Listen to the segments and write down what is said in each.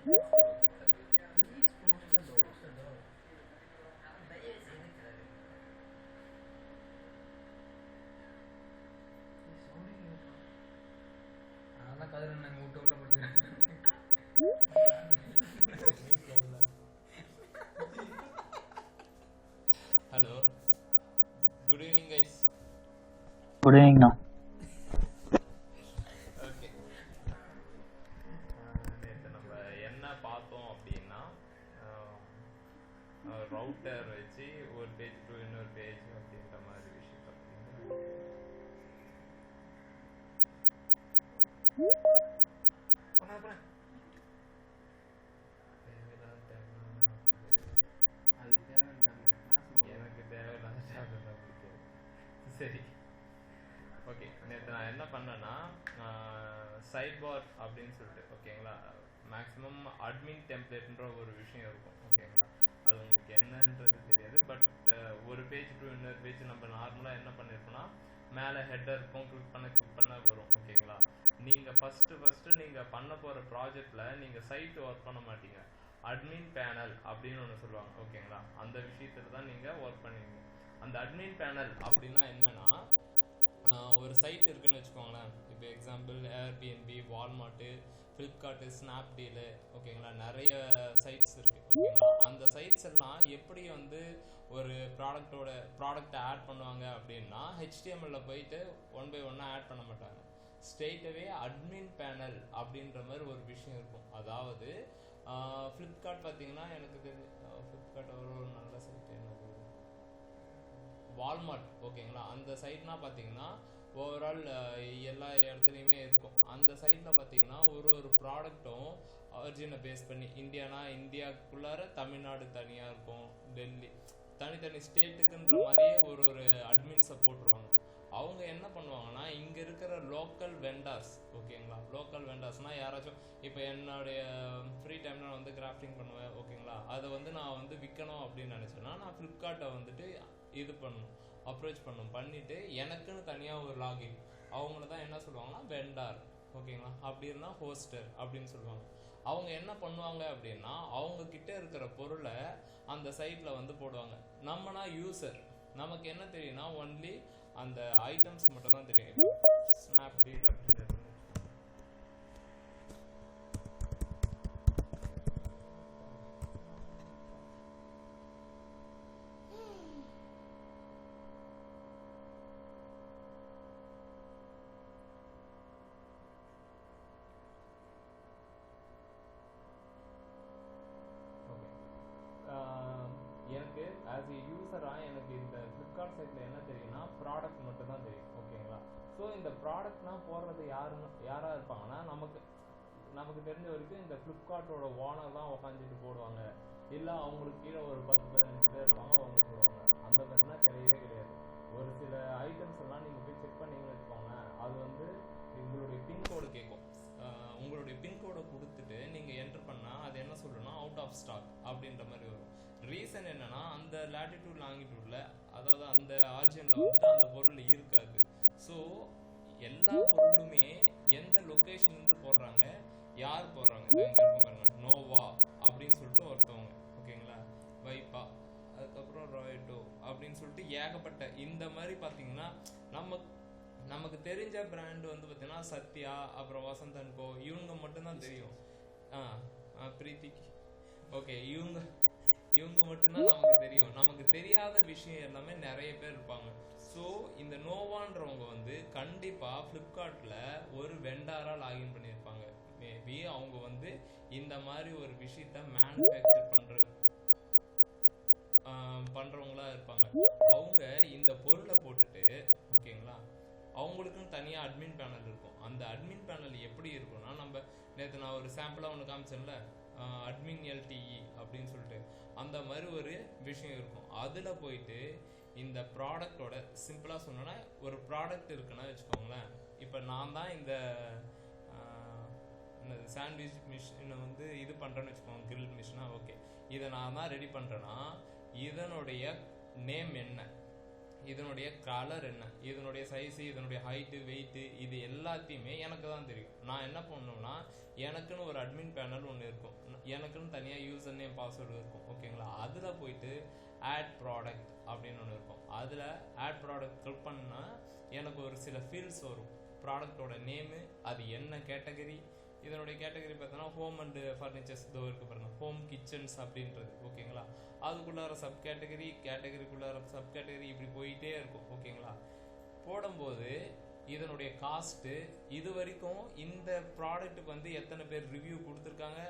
Hello. Good evening, guys. Good evening now. Okay. நேற்று நம்ம என்ன பார்த்தோம் அப்படின்னா ரவுட்டர் வச்சு ஒரு பேஜ் டு இன்னொரு பேஜ் அப்படின்ற மாதிரி விஷயம் எனக்கு தேவையில்லாத சரி. ஓகே, நேற்று நான் என்ன பண்ணேன்னா சைட் பார் அப்படின்னு சொல்லிட்டு ஓகேங்களா, மேக்ஸிமம் அட்மின் டெம்ப்ளேட்ன்ற ஒரு விஷயம் இருக்கும் ஓகேங்களா. அது உங்களுக்கு என்னன்றது தெரியாது. பட் ஒரு பேஜ் டு இன்னொரு பேஜ் நம்ம நார்மலாக என்ன பண்ணியிருக்கோம்னா மேலே ஹெட்டர் இருக்கும், கிளிக் பண்ண வரும் ஓகேங்களா. நீங்கள் ஃபஸ்ட்டு நீங்கள் பண்ண போகிற ப்ராஜெக்டில் நீங்கள் சைட் ஒர்க் பண்ண மாட்டீங்க, அட்மின் பேனல் அப்படின்னு ஒன்று சொல்லுவாங்க ஓகேங்களா. அந்த விஷயத்தில் தான் நீங்கள் ஒர்க் பண்ணுவீங்க. அந்த அட்மின் பேனல் அப்படின்னா என்னன்னா, ஒரு சைட் இருக்குன்னு வச்சுக்கோங்களேன். இப்போ example Airbnb, Walmart, Flipkart, Snapdeal ஓகேங்களா, நிறைய சைட்ஸ் இருக்குது ஓகேங்களா. அந்த சைட்ஸ் எல்லாம் எப்படி வந்து ஒரு ப்ராடக்டை ஆட் பண்ணுவாங்க அப்படின்னா, ஹெச்டிஎம்எல்ல போயிட்டு ஒன் பை ஒன்னாக ஆட் பண்ண மாட்டாங்க. ஸ்ட்ரெயிட்டவே அட்மின் பேனல் அப்படின்ற மாதிரி ஒரு விஷயம் இருக்கும். அதாவது ஃப்ளிப்கார்ட் பார்த்தீங்கன்னா, எனக்கு ஃப்ளிப்கார்ட் ஒரு நல்ல சைட் என்னது, வால்மார்ட் ஓகேங்களா. அந்த சைட்னா பார்த்தீங்கன்னா ஓவரால் எல்லா இடத்துலையுமே இருக்கும். அந்த சைட்டில் பார்த்தீங்கன்னா ஒரு ப்ராடக்ட்டும் ஆரிஜினை பேஸ் பண்ணி, இந்தியானா இந்தியாவுக்குள்ளார தமிழ்நாடு தனியாக இருக்கும், டெல்லி தனித்தனி ஸ்டேட்டுக்குன்ற மாதிரியே ஒரு அட்மின்ஸை போட்டுருவாங்க. அவங்க என்ன பண்ணுவாங்கன்னா, இங்கே இருக்கிற லோக்கல் வெண்டார்ஸ் ஓகேங்களா. லோக்கல் வெண்டார்ஸ்னால் யாராச்சும் இப்போ என்னுடைய ஃப்ரீ டைமில் நான் வந்து கிராஃப்டிங் பண்ணுவேன் ஓகேங்களா. அதை வந்து நான் வந்து விற்கணும் அப்படின்னு நினச்சேன்னா நான் ஃப்ளிப்கார்ட்டை வந்துட்டு இது பண்ணணும், அப்ரோச் பண்ணிவிட்டு எனக்குன்னு தனியாக ஒரு லாகின், அவங்கள தான் என்ன சொல்லுவாங்கன்னா வெண்டார் ஓகேங்களா. அப்படி இருந்தால் ஹோஸ்டர் அப்படின்னு சொல்லுவாங்க. அவங்க என்ன பண்ணுவாங்க அப்படின்னா, அவங்கக்கிட்ட இருக்கிற பொருளை அந்த சைட்டில் வந்து போடுவாங்க. நம்மனா யூசர், நமக்கு என்ன தெரியும்னா ஒன்லி அந்த ஐட்டம்ஸ் மட்டும் தான் தெரியும். ஸ்னாப்டீல் அப்படின்றது எனக்கு ஆஸ் ஏ யூஸராக எனக்கு இந்த ஃப்ளிப்கார்ட் சைட்டில் என்ன தெரியும்னா ப்ராடக்ட் மட்டும் தான் தெரியும் ஓகேங்களா. ஸோ இந்த ப்ராடக்ட்லாம் போடுறது யாராக இருப்பாங்கன்னா, நமக்கு தெரிஞ்ச வரைக்கும் இந்த ஃப்ளிப்கார்ட்டோட ஓனர் தான் உட்காந்துட்டு போடுவாங்க. இல்லை அவங்களுக்கு கீழே ஒரு 10-15 பேர் இருப்பாங்க, அவங்க போடுவாங்க. அந்த மாதிரினா கிடையவே கிடையாது. ஒரு சில ஐட்டம்ஸ் எல்லாம் நீங்கள் போய் செக் பண்ணிங்கன்னு வச்சுக்கோங்க, அது வந்து உங்களுடைய பின்கோடு கேட்கும். உங்களுடைய பின்கோடை கொடுத்துட்டு நீங்கள் என்டர் பண்ணால் அது என்ன சொல்லணும்னா அவுட் ஆஃப் ஸ்டாக் அப்படின்ற மாதிரி வரும். ரீசன் என்னன்னா, அந்த லேட்டிடியூட் லாங்கிடியூட்ல, அதாவது அந்த ஆர்ஜினில் வந்துட்டு அந்த பொருள் இருக்காது. ஸோ எல்லா பொருளுமே எந்த லொக்கேஷன்லேருந்து போடுறாங்க, யார் போடுறாங்க, இங்கே இருக்கும் பாருங்க, நோவா அப்படின்னு சொல்லிட்டு ஒருத்தவங்க ஓகேங்களா, வைப்பா, அதுக்கப்புறம் ராய்டோ அப்படின்னு சொல்லிட்டு ஏகப்பட்ட இந்த மாதிரி பார்த்தீங்கன்னா நமக்கு தெரிஞ்ச பிராண்டு வந்து பார்த்தீங்கன்னா சத்யா, அப்புறம் வசந்த் அண்ட் கோ, இவங்க மட்டும்தான் தெரியும். பிரீத்திக் ஓகே, இவங்க மட்டும்தான் நமக்கு தெரியும். நமக்கு தெரியாத விஷயம் எல்லாமே நிறைய பேர் இருப்பாங்க. ஸோ இந்த நோவான்றவங்க வந்து கண்டிப்பாக ஃப்ளிப்கார்ட்டில் ஒரு வெண்டாராக லாகின் பண்ணியிருப்பாங்க. மேபி அவங்க வந்து இந்த மாதிரி ஒரு விஷயத்த மேனுஃபேக்சர் பண்ணுறவங்களா இருப்பாங்க. அவங்க இந்த பொருளை போட்டுட்டு ஓகேங்களா, அவங்களுக்குன்னு தனியாக அட்மின் பேனல் இருக்கும். அந்த அட்மின் பேனல் எப்படி இருக்கும்னா, நம்ம நேற்று நான் ஒரு சாம்பிளாக ஒன்று காமிச்சேன்ல, அட்மின் எல்டிஇ அப்படின்னு சொல்லிட்டு, அந்த மாதிரி ஒரு விஷயம் இருக்கும். அதில் போயிட்டு இந்த ப்ராடக்டோட சிம்பிளாக சொன்னோன்னா, ஒரு ப்ராடக்ட் இருக்குன்னா வச்சுக்கோங்களேன். இப்போ நான் தான் இந்த சாண்ட்விச் மிஷினை வந்து இது பண்ணுறேன்னு வச்சுக்கோங்க, கிரில் மிஷினா ஓகே, இதை நான் தான் ரெடி பண்ணுறேன்னா இதனுடைய நேம் என்ன, இதனுடைய கலர் என்ன, இதனுடைய சைஸு, இதனுடைய ஹைட்டு, வெயிட்டு, இது எல்லாத்தையுமே எனக்கு தான் தெரியும். நான் என்ன பண்ணணும்னா எனக்குன்னு ஒரு அட்மின் பேனல் ஒன்று இருக்கும், எனக்குன்னு தனியாக யூசர் நேம் பாஸ்வேர்டு இருக்கும். ஓகேங்களா, அதில் போயிட்டு ஆட் ப்ராடக்ட் அப்படின்னு ஒன்று இருக்கும். அதில் ஆட் ப்ராடக்ட் கிளிக் பண்ணால் எனக்கு ஒரு சில ஃபீல்ட்ஸ் வரும். ப்ராடக்டோட நேமு, அது என்ன கேட்டகரி, இதனுடைய கேட்டகரி பார்த்தோன்னா ஹோம் அண்டு ஃபர்னிச்சர்ஸ் இதோ இருக்குது பாருங்கள், ஹோம் கிச்சன்ஸ் அப்படின்றது. ஓகேங்களா, அதுக்குள்ளார சப் கேட்டகரி, கேட்டகரிக்குள்ளார சப் கேட்டகரி, இப்படி போயிட்டே இருக்கும். ஓகேங்களா, போடும்போது இதனுடைய காஸ்ட்டு, இது வரைக்கும் இந்த ப்ராடக்ட்டுக்கு வந்து எத்தனை பேர் ரிவ்யூ கொடுத்துருக்காங்க,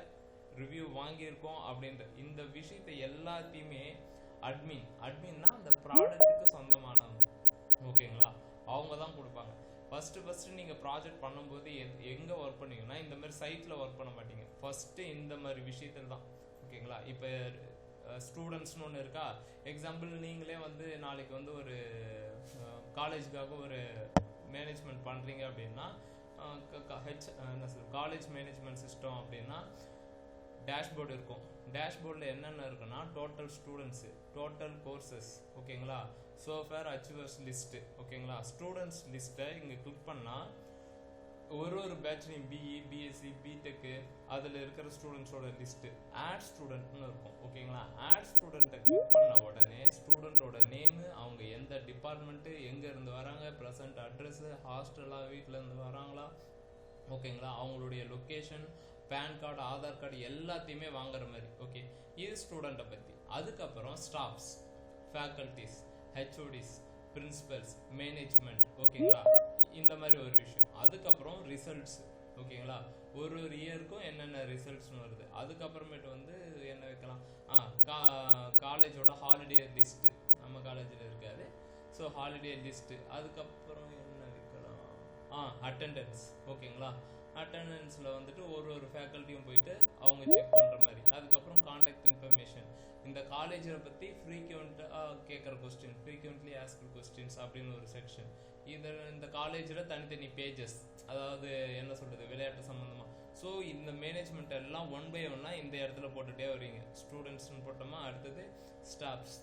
ரிவ்யூ வாங்கியிருக்கோம் அப்படின்ற இந்த விஷயத்தை எல்லாத்தையுமே அட்மின்னா அந்த ப்ராடக்ட்டுக்கு சொந்தமானவங்க. ஓகேங்களா, அவங்க தான் கொடுப்பாங்க. ஃபஸ்ட்டு நீங்கள் ப்ராஜெக்ட் பண்ணும்போது எங்கே ஒர்க் பண்ணீங்கன்னா இந்த மாதிரி சைட்டில் ஒர்க் பண்ண மாட்டீங்க. ஃபஸ்ட்டு இந்த மாதிரி விஷயத்தில் தான். ஓகேங்களா, இப்போ ஸ்டூடெண்ட்ஸ்னு ஒன்று இருக்கா, எக்ஸாம்பிள் நீங்களே வந்து நாளைக்கு வந்து ஒரு காலேஜுக்காக ஒரு மேனேஜ்மெண்ட் பண்ணுறீங்க அப்படின்னா, என்ன சொல்ற காலேஜ் மேனேஜ்மெண்ட் சிஸ்டம் அப்படின்னா டேஷ்போர்டு இருக்கும். டேஷ்போர்டில் என்னென்ன இருக்குன்னா டோட்டல் ஸ்டூடெண்ட்ஸு, டோட்டல் கோர்சஸ். ஓகேங்களா, சோஃபேர் அச்சீவர்ஸ் லிஸ்ட்டு. ஓகேங்களா, ஸ்டூடெண்ட்ஸ் லிஸ்ட்டை இங்கே கிளிக் பண்ணால் ஒரு பேட்ச்லையும் பிஇ, பிஎஸ்சி, பிடெக்கு அதில் இருக்கிற ஸ்டூடெண்ட்ஸோட லிஸ்ட்டு ஆட் ஸ்டூடெண்ட்னு இருக்கும். ஓகேங்களா, ஆட் ஸ்டூடெண்ட்டை கிளிக் பண்ண உடனே ஸ்டூடெண்ட்டோட நேமு, அவங்க எந்த டிபார்ட்மெண்ட்டு, எங்கே இருந்து வராங்க, ப்ரெசன்ட் அட்ரஸ்ஸு, ஹாஸ்டலாக வீட்டில் இருந்து வராங்களா, ஓகேங்களா, அவங்களுடைய location, pan card, Aadhaar card எல்லாத்தையுமே வாங்குற மாதிரி. ஓகே, இது ஸ்டூடெண்ட்டை பற்றி. அதுக்கப்புறம் staffs, faculties, HODs, principals, management. ஓகேங்களா, இந்த மாதிரி ஒரு விஷயம். அதுக்கப்புறம் ரிசல்ட்ஸ். ஓகேங்களா, ஒரு இயருக்கும் என்னென்ன ரிசல்ட்ஸ்னு வருது. அதுக்கப்புறமேட்டு வந்து என்ன வைக்கலாம், காலேஜோட ஹாலிடே லிஸ்ட்டு, நம்ம காலேஜில் இருக்காது, ஸோ ஹாலிடே லிஸ்ட்டு. அதுக்கப்புறம் என்ன வைக்கலாம், அட்டெண்டன்ஸ். ஓகேங்களா, அட்டெண்டன்ஸில் வந்துட்டு ஒரு ஃபேக்கல்ட்டியும் போயிட்டு அவங்க செக் பண்ணுற மாதிரி. அதுக்கப்புறம் கான்டாக்ட் இன்ஃபர்மேஷன், இந்த காலேஜை பற்றி ஃப்ரீக்வெண்ட்டாக கேட்குற கொஸ்டின், ஃப்ரீக்வெண்ட்லி ஆஸ்க்டு கொஸ்டின்ஸ் அப்படின்னு ஒரு செக்ஷன். இந்த காலேஜில் தனித்தனி பேஜஸ், அதாவது என்ன சொல்கிறது, விளையாட்டு சம்மந்தமாக. ஸோ இந்த மேனேஜ்மெண்ட் எல்லாம் ஒன் பை ஒன்னாக இந்த இடத்துல போட்டுகிட்டே வரீங்க. ஸ்டூடெண்ட்ஸ்னு போட்டோமா, அடுத்தது ஸ்டாஃப்ஸ்,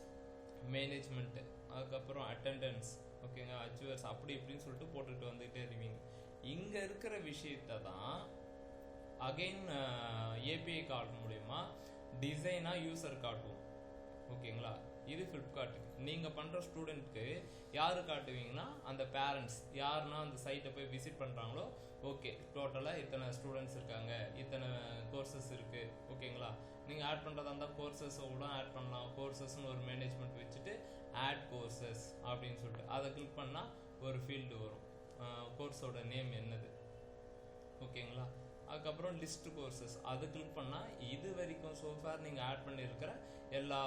மேனேஜ்மெண்ட்டு, அதுக்கப்புறம் அட்டெண்டன்ஸ், ஓகேங்க, அச்சீவர்ஸ், அப்படி இப்படின்னு சொல்லிட்டு போட்டுக்கிட்டு வந்துகிட்டே இருவீங்க. இங்கே இருக்கிற விஷயத்தை தான் அகெயின் ஏபிஐ கார்டு மூலயமா டிசைனாக யூசர் காட்டுவோம். ஓகேங்களா, இது ஃப்ளிப்கார்ட்டுக்கு. நீங்கள் பண்ணுற ஸ்டூடெண்ட்க்கு யார் காட்டுவீங்கன்னா அந்த பேரண்ட்ஸ், யாருன்னா அந்த சைட்டை போய் விசிட் பண்ணுறாங்களோ, ஓகே டோட்டலாக இத்தனை ஸ்டூடெண்ட்ஸ் இருக்காங்க, இத்தனை கோர்சஸ் இருக்குது. ஓகேங்களா, நீங்கள் ஆட் பண்ணுறதா இருந்தால் கோர்சஸோட ஆட் பண்ணலாம். கோர்சஸ்ன்னு ஒரு மேனேஜ்மெண்ட் வச்சுட்டு ஆட் கோர்சஸ் அப்படின்னு சொல்லிட்டு அதை கிளிக் பண்ணால் ஒரு ஃபீல்டு வரும், கோர்ஸோட நேம் என்னது. ஓகேங்களா, அதுக்கப்புறம் லிஸ்ட் கோர்சஸ், அது கிளிக் பண்ணால் இது வரைக்கும் சோஃபார் நீங்கள் ஆட் பண்ணியிருக்கிற எல்லா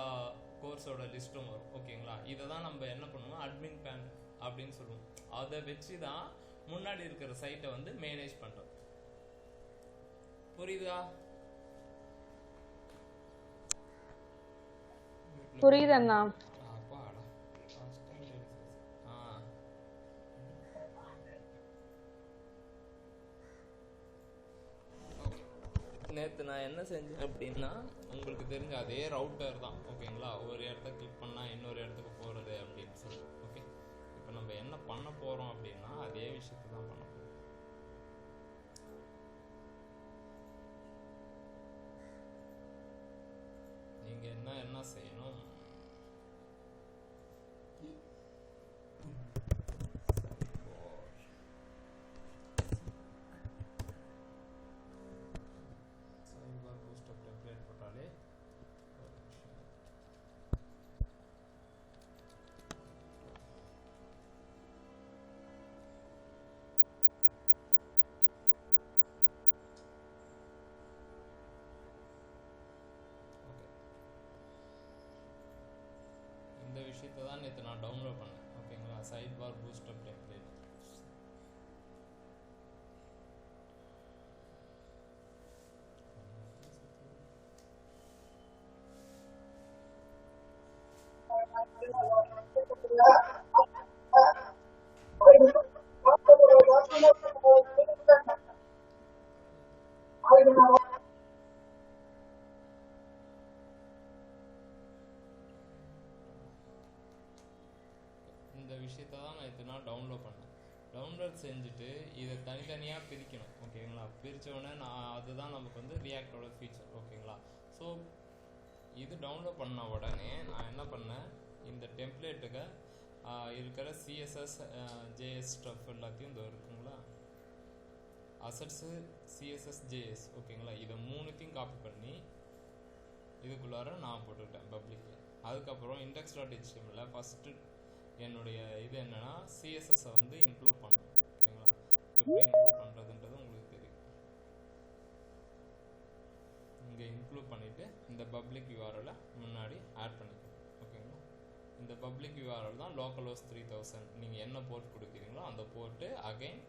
கோர்ஸோட லிஸ்ட்டும் வரும். ஓகேங்களா, இதை தான் நம்ம என்ன பண்ணுவோம், அட்மின் பேன் அப்படின்னு சொல்லுவோம். அதை வச்சு தான் முன்னாடி இருக்கிற சைட்டை வந்து மேனேஜ் பண்ணுறோம். புரியுதா? புரியுதண்ணா. நேற்று நான் என்ன செஞ்சேன் அப்படின்னா, உங்களுக்கு தெரிஞ்ச அதே ரவுட்டர் தான். ஓகேங்களா, ஒரு இடத்த கிளிக் பண்ணால் இன்னொரு இடத்துக்கு போகிறது அப்படின்னு சொல்லி. ஓகே, இப்போ நம்ம என்ன பண்ண போகிறோம் அப்படின்னா அதே விஷயத்தை தான் பண்ண போகிறோம். நீங்கள் என்ன செய்யணும், இந்த விஷயத்தை தான் நேற்று நான் டவுன்லோட் பண்ணேன். ஓகேங்களா, sidebar bootstrap template. Download செஞ்சுட்டு இதை தனித்தனியாக பிரிக்கணும். ஓகேங்களா? பிரித்தோடனே அதுதான் நமக்கு வந்து ரியாக்டோட ஃபீச்சர். ஓகேங்களா? ஸோ இது டவுன்லோட் பண்ண உடனே நான் என்ன பண்ணேன், இந்த டெம்ப்ளேட்டுக்கு இருக்கிற சிஎஸ்எஸ் ஜேஎஸ் ஸ்டஃப் எல்லாத்தையும் இந்த இருக்குங்களா, அசட்ஸு சிஎஸ்எஸ் ஜேஎஸ். ஓகேங்களா? இதை மூணுத்தையும் காப்பி பண்ணி இதுக்குள்ளார நான் போட்டுக்கிட்டேன் பப்ளிக்கில். அதுக்கப்புறம் index.html ஃபஸ்ட்டு என்னுடைய இது என்னென்னா சிஎஸ்எஸ்ஸை வந்து இன்க்ளூட் பண்ணணும். ஓகேங்களா? எப்படி இன்க்ளூட் பண்ணுறதுன்றது உங்களுக்கு தெரியும். இங்கே இன்க்ளூட் பண்ணிவிட்டு இந்த பப்ளிக் யூஆர்எல்லை முன்னாடி ஆட் பண்ணிக்கணும். ஓகேங்களா? இந்த பப்ளிக் யூஆர்எல் தான் localhost 3000. நீங்கள் என்ன போர்ட் கொடுக்குறீங்களோ அந்த போர்ட்டு அகைன்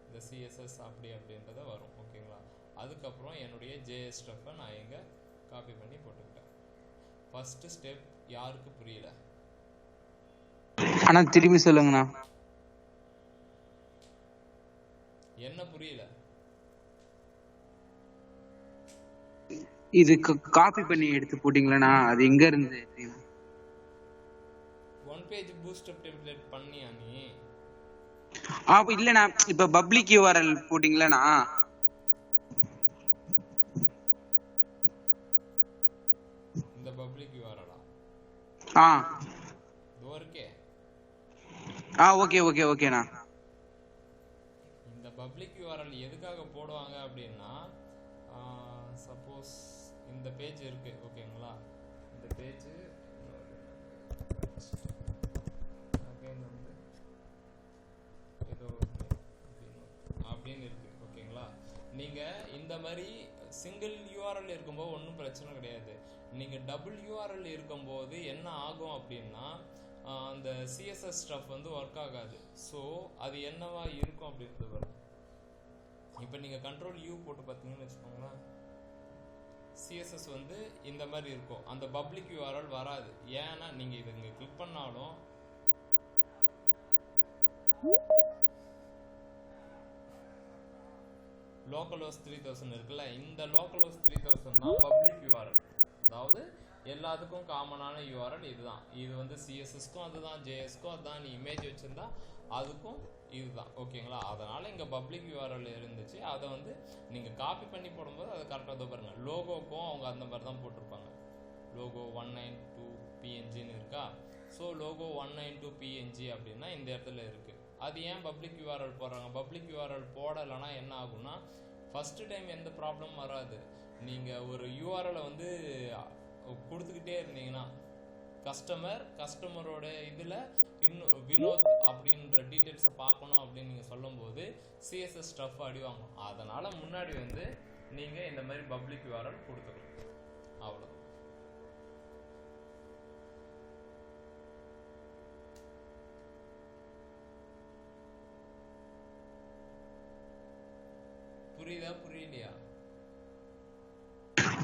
இந்த சிஎஸ்எஸ் அப்படின்றத வரும். ஓகேங்களா? அதுக்கப்புறம் என்னுடைய ஜேஎஸ் ஸ்டஃப்பை நான் எங்கே காப்பி பண்ணி போட்டுக்கிட்டேன். ஃபஸ்ட்டு ஸ்டெப் யாருக்கு புரியல? அண்ணா திரும்பி சொல்லுங்கண்ணா. என்ன புரியல? இது காப்பி பண்ணி எடுத்து போட்டீங்களா? அது எங்க இருந்து? ஒன் பேஜ் பூஸ்டப் டெம்ப்ளேட் பண்ணியா நீ? இல்லண்ணா, இப்ப பப்ளிக் யூஆர்எல் போட்டீங்களா? இந்த பப்ளிக் யூஆர்எல் இதோ இருக்கே. ஓகே ஓகே ஓகேண்ணா. இந்த பப்ளிக் யூஆர்எல் எதுக்காக போடுவாங்க அப்படின்னா, சப்போஸ் இந்த பேஜ் இருக்கு. ஓகேங்களா? இந்த பேஜ் அகைன் வந்து ஏதோ அப்படின்னு இருக்கு. ஓகேங்களா? நீங்கள் இந்த மாதிரி சிங்கிள் யூஆர்எல் இருக்கும்போது ஒன்றும் பிரச்சனை கிடையாது. நீங்கள் டபுள் யூஆர்எல் இருக்கும்போது என்ன ஆகும் அப்படின்னா, அந்த சிஎஸ்எஸ் ஸ்டஃப் வந்து ஒர்க் ஆகாது. ஸோ அது என்னவா இருக்கும் அப்படின்றது வரும். இப்போ நீங்கள் கண்ட்ரோல் யூ போட்டு பார்த்தீங்கன்னு வச்சுக்கோங்களேன், சிஎஸ்எஸ் வந்து இந்த மாதிரி இருக்கும். அந்த பப்ளிக் யூஆர்எல் வராது. ஏன்னா நீங்கள் இதை இங்கே கிளிக் பண்ணாலும் localhost 3000 இருக்குல்ல, இந்த localhost 3000 தான் பப்ளிக் யூஆர்எல். அதாவது எல்லாத்துக்கும் காமனான யூஆர்எல் இதுதான். இது வந்து சிஎஸ்எஸ்க்கும் அதுதான், ஜேஎஸ்க்கும் அதுதான், நீ இமேஜ் வச்சுருந்தா அதுக்கும் இதுதான். ஓகேங்களா? அதனால் இங்கே பப்ளிக் யூஆர்எல் இருந்துச்சு. அதை வந்து நீங்கள் காப்பி பண்ணி போடும்போது அதை கரெக்டாக பாருங்கள். லோகோக்கும் அவங்க அந்த மாதிரி தான் போட்டிருப்பாங்க. லோகோ 192 PNGன்னு இருக்கா. ஸோ லோகோ 192 PNG அப்படின்னா இந்த இடத்துல இருக்குது. அது ஏன் பப்ளிக் யூஆர்எல் போடுறாங்க? பப்ளிக் யூஆர்எல் போடலைன்னா என்ன ஆகும்னா, ஃபஸ்ட்டு டைம் எந்த ப்ராப்ளமும் வராது. நீங்கள் ஒரு யூஆர்எலை வந்து கொடுத்துக்கிட்டே இருந்தீங்கன்னா கஸ்டமரோட இதில் இன்னும் வினோத் அப்படின்ற டீட்டெயில்ஸை பார்க்கணும் அப்படின்னு நீங்கள் சொல்லும்போது சிஎஸ்எஸ் ஸ்டஃப் அடிவாங்க. அதனால் முன்னாடி வந்து நீங்கள் இந்த மாதிரி பப்ளிக் யூஆர்எல் கொடுத்துக்கணும். அவ்வளோ. புரியுதா புரியலையா?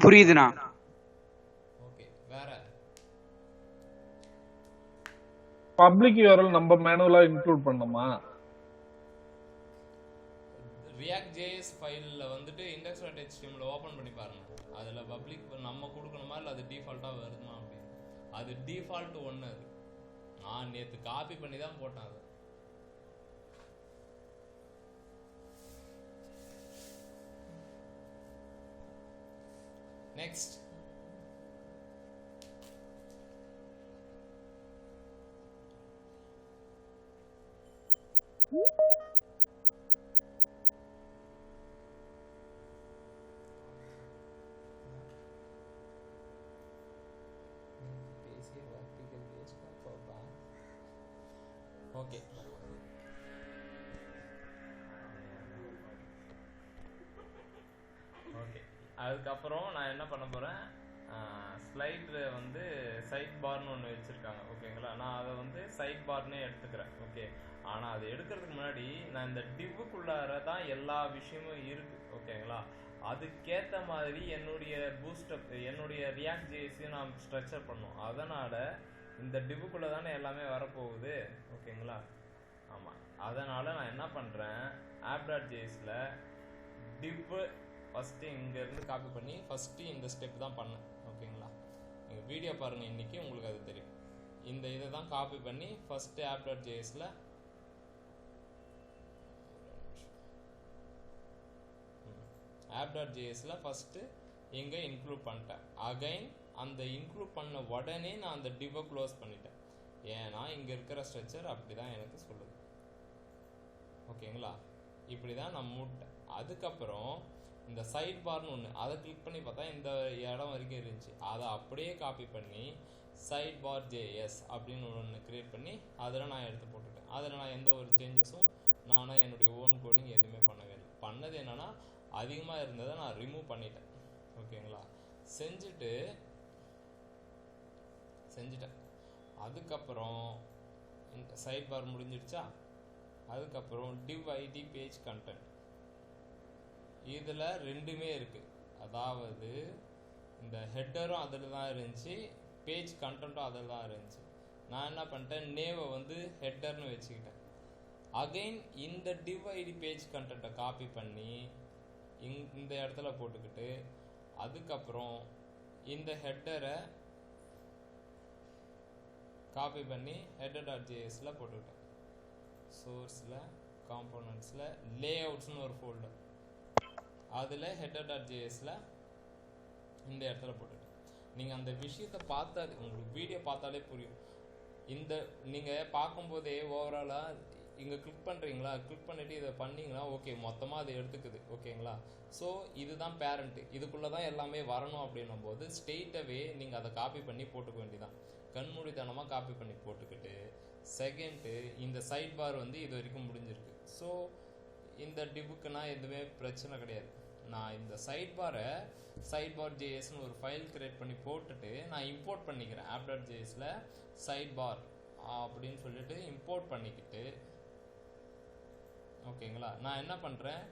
புரியுதுண்ணா. ஓகே. வேற பப்ளிக் யூஆர்எல் நம்ம மேனுவலா இன்க்ளூட் பண்ணோமா? React.js ஃபைல்ல வந்துட்டு index.html ஓபன் பண்ணி பாருங்க. அதுல பப்ளிக் நம்ம கொடுக்கணுமா இல்ல அது டிஃபால்ட்டா வருமா அப்படின்னு. அது டிஃபால்ட் 1. அது நான் நேத்து காப்பி பண்ணி தான் போட்டேன். அது நெக்ஸ்ட் ஓகே. ஓகே, அதுக்கப்புறம் நான் என்ன பண்ண போகிறேன், ஸ்லைடில் வந்து சைட் பார்னு ஒன்று வச்சுருக்காங்க. ஓகேங்களா? நான் அதை வந்து சைட் பார்னே எடுத்துக்கிறேன். ஓகே, ஆனால் அதை எடுக்கிறதுக்கு முன்னாடி நான் இந்த டிவ்வுக்குள்ளார தான் எல்லா விஷயமும் இருக்குது. ஓகேங்களா? அதுக்கேற்ற மாதிரி என்னுடைய பூஸ்டப் என்னுடைய ரியாக்ட் ஜேஎஸையும் நான் ஸ்ட்ரக்சர் பண்ணும். அதனால் இந்த டிவ்வுக்குள்ளே தானே எல்லாமே வரப்போகுது. ஓகேங்களா? ஆமாம். அதனால் நான் என்ன பண்ணுறேன், app.jsல டிவ் ஃபஸ்ட்டு இங்கேருந்து காப்பி பண்ணி ஃபஸ்ட்டு இந்த ஸ்டெப் தான் பண்ணேன். ஓகேங்களா? நீங்கள் வீடியோ பாருங்கள், இன்றைக்கி உங்களுக்கு அது தெரியும். இந்த இதை தான் காப்பி பண்ணி ஃபஸ்ட்டு app.jsல app.jsல ஃபர்ஸ்ட் இங்க இன்க்ளூட் பண்ணிட்டேன். அகைன் அந்த இன்க்ளூட் பண்ண உடனே நான் அந்த div க்ளோஸ் பண்ணிட்டேன். ஏன்னா இங்க இருக்கிற ஸ்ட்ரக்சர் அப்படிதான் எனக்கு சொல்லுது. ஓகேங்களா? இப்படி தான் நான் மூட்டேன். அதுக்கப்புறம் இந்த சைட் பார்னு ஒன்று, அதை கிளிக் பண்ணி பார்த்தா இந்த இடம் வரைக்கும் இருந்துச்சு. அதை அப்படியே காப்பி பண்ணி சைட் பார் ஜேஎஸ் அப்படின்னு ஒன்று க்ரியேட் பண்ணி அதில் நான் எடுத்து போட்டுட்டேன். அதில் நான் எந்த ஒரு சேஞ்சஸும் நானும் என்னுடைய ஓன் கோடிங் எதுவுமே பண்ணவே இல்லை. பண்ணது என்னென்னா அதிகமாக இருந்ததை நான் ரிமூவ் பண்ணிட்டேன். ஓகேங்களா? செஞ்சுட்டேன். அதுக்கப்புறம் இந்த சைட் பார் முடிஞ்சிடுச்சா? அதுக்கப்புறம் div id பேஜ் கண்டென்ட், இதில் ரெண்டுமே இருக்குது. அதாவது இந்த ஹெட்டரும் அதில் தான் இருந்துச்சு, பேஜ் கண்டென்ட்டும் அதில் தான் இருந்துச்சு. நான் என்ன பண்ணிட்டேன், நேவை வந்து ஹெட்டர்னு வச்சுக்கிட்டேன். அகைன் இந்த div id பேஜ் கண்டென்ட்டை காப்பி பண்ணி இந்த இடத்துல போட்டுக்கிட்டு அதுக்கப்புறம் இந்த ஹெட்டரை காப்பி பண்ணி header.jsல போட்டுக்கிட்டேன். சோர்ஸில் காம்போனன்ட்ஸில் லேஅவுட்ஸ்னு ஒரு ஃபோல்டர், அதில் header.jsல இந்த இடத்துல போட்டுட்டேன். நீங்கள் அந்த விஷயத்தை பார்த்தா உங்களுக்கு வீடியோ பார்த்தாலே புரியும். இந்த நீங்கள் பார்க்கும்போதே ஓவராலாக இங்கே கிளிக் பண்ணுறீங்களா, கிளிக் பண்ணிவிட்டு இதை பண்ணிங்கன்னா ஓகே மொத்தமாக அது எடுத்துக்குது. ஓகேங்களா? ஸோ இதுதான் பேரண்ட்டு, இதுக்குள்ளே தான் எல்லாமே வரணும். அப்படின்னும் போது ஸ்ட்ரெயிட்டாகவே நீங்கள் அதை காப்பி பண்ணி போட்டுக்க வேண்டியதான். கண்மூடித்தனமாக காப்பி பண்ணி போட்டுக்கிட்டு செகண்டு இந்த சைட் பார் வந்து இது வரைக்கும் முடிஞ்சிருக்கு. ஸோ இந்த டிவுக்குனா எதுவுமே பிரச்சனை கிடையாது. நான் இந்த சைட் பார் ஜேஎஸ்னு ஒரு ஃபைல் கிரியேட் பண்ணி போட்டுட்டு நான் இம்போர்ட் பண்ணிக்கிறேன். app.jsல சைட் பார் அப்படின்னு சொல்லிட்டு இம்போர்ட் பண்ணிக்கிட்டு ஓகேங்களா, நான் என்ன பண்ணுறேன்,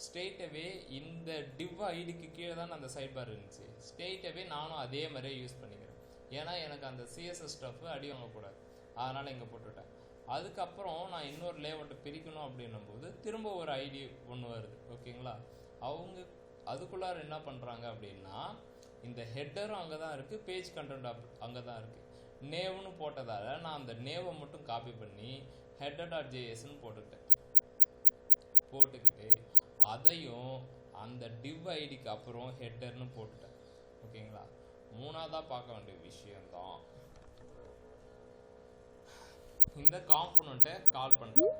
ஸ்ட்ரெயிட்டாகவே இந்த div ஐடிக்கு கீழே தான் அந்த சைட் பார் இருந்துச்சு. ஸ்ட்ரெயிட்டாகவே நானும் அதே மாதிரியே யூஸ் பண்ணிக்கிறேன். ஏன்னா எனக்கு அந்த சிஎஸ்எஸ் ஸ்டஃப் அடி வாங்கக்கூடாது, அதனால் இங்கே போட்டுவிட்டேன். அதுக்கப்புறம் நான் இன்னொரு லேஅவுட்டை பிரிக்கணும் அப்படின்னும் போது திரும்ப ஒரு ஐடி ஒன்று வருது. ஓகேங்களா? அவங்க அதுக்குள்ளார என்ன பண்ணுறாங்க அப்படின்னா இந்த ஹெட்டரும் அங்கே தான் இருக்குது, பேஜ் கண்டென்ட் அங்கே தான் இருக்குது. நேவ்னு போட்டதால் நான் அந்த நேவை மட்டும் காப்பி பண்ணி header.jsன்னு போட்டுக்கிட்டு அதையும் அந்த div ஐடிக்கு அப்புறம் ஹெட்டர்னு போட்டுட்டேன். ஓகேங்களா? மூணாவதாக பார்க்க வேண்டிய விஷயம்தான் இந்த காம்போனண்ட்டை கால் பண்ணுறேன்.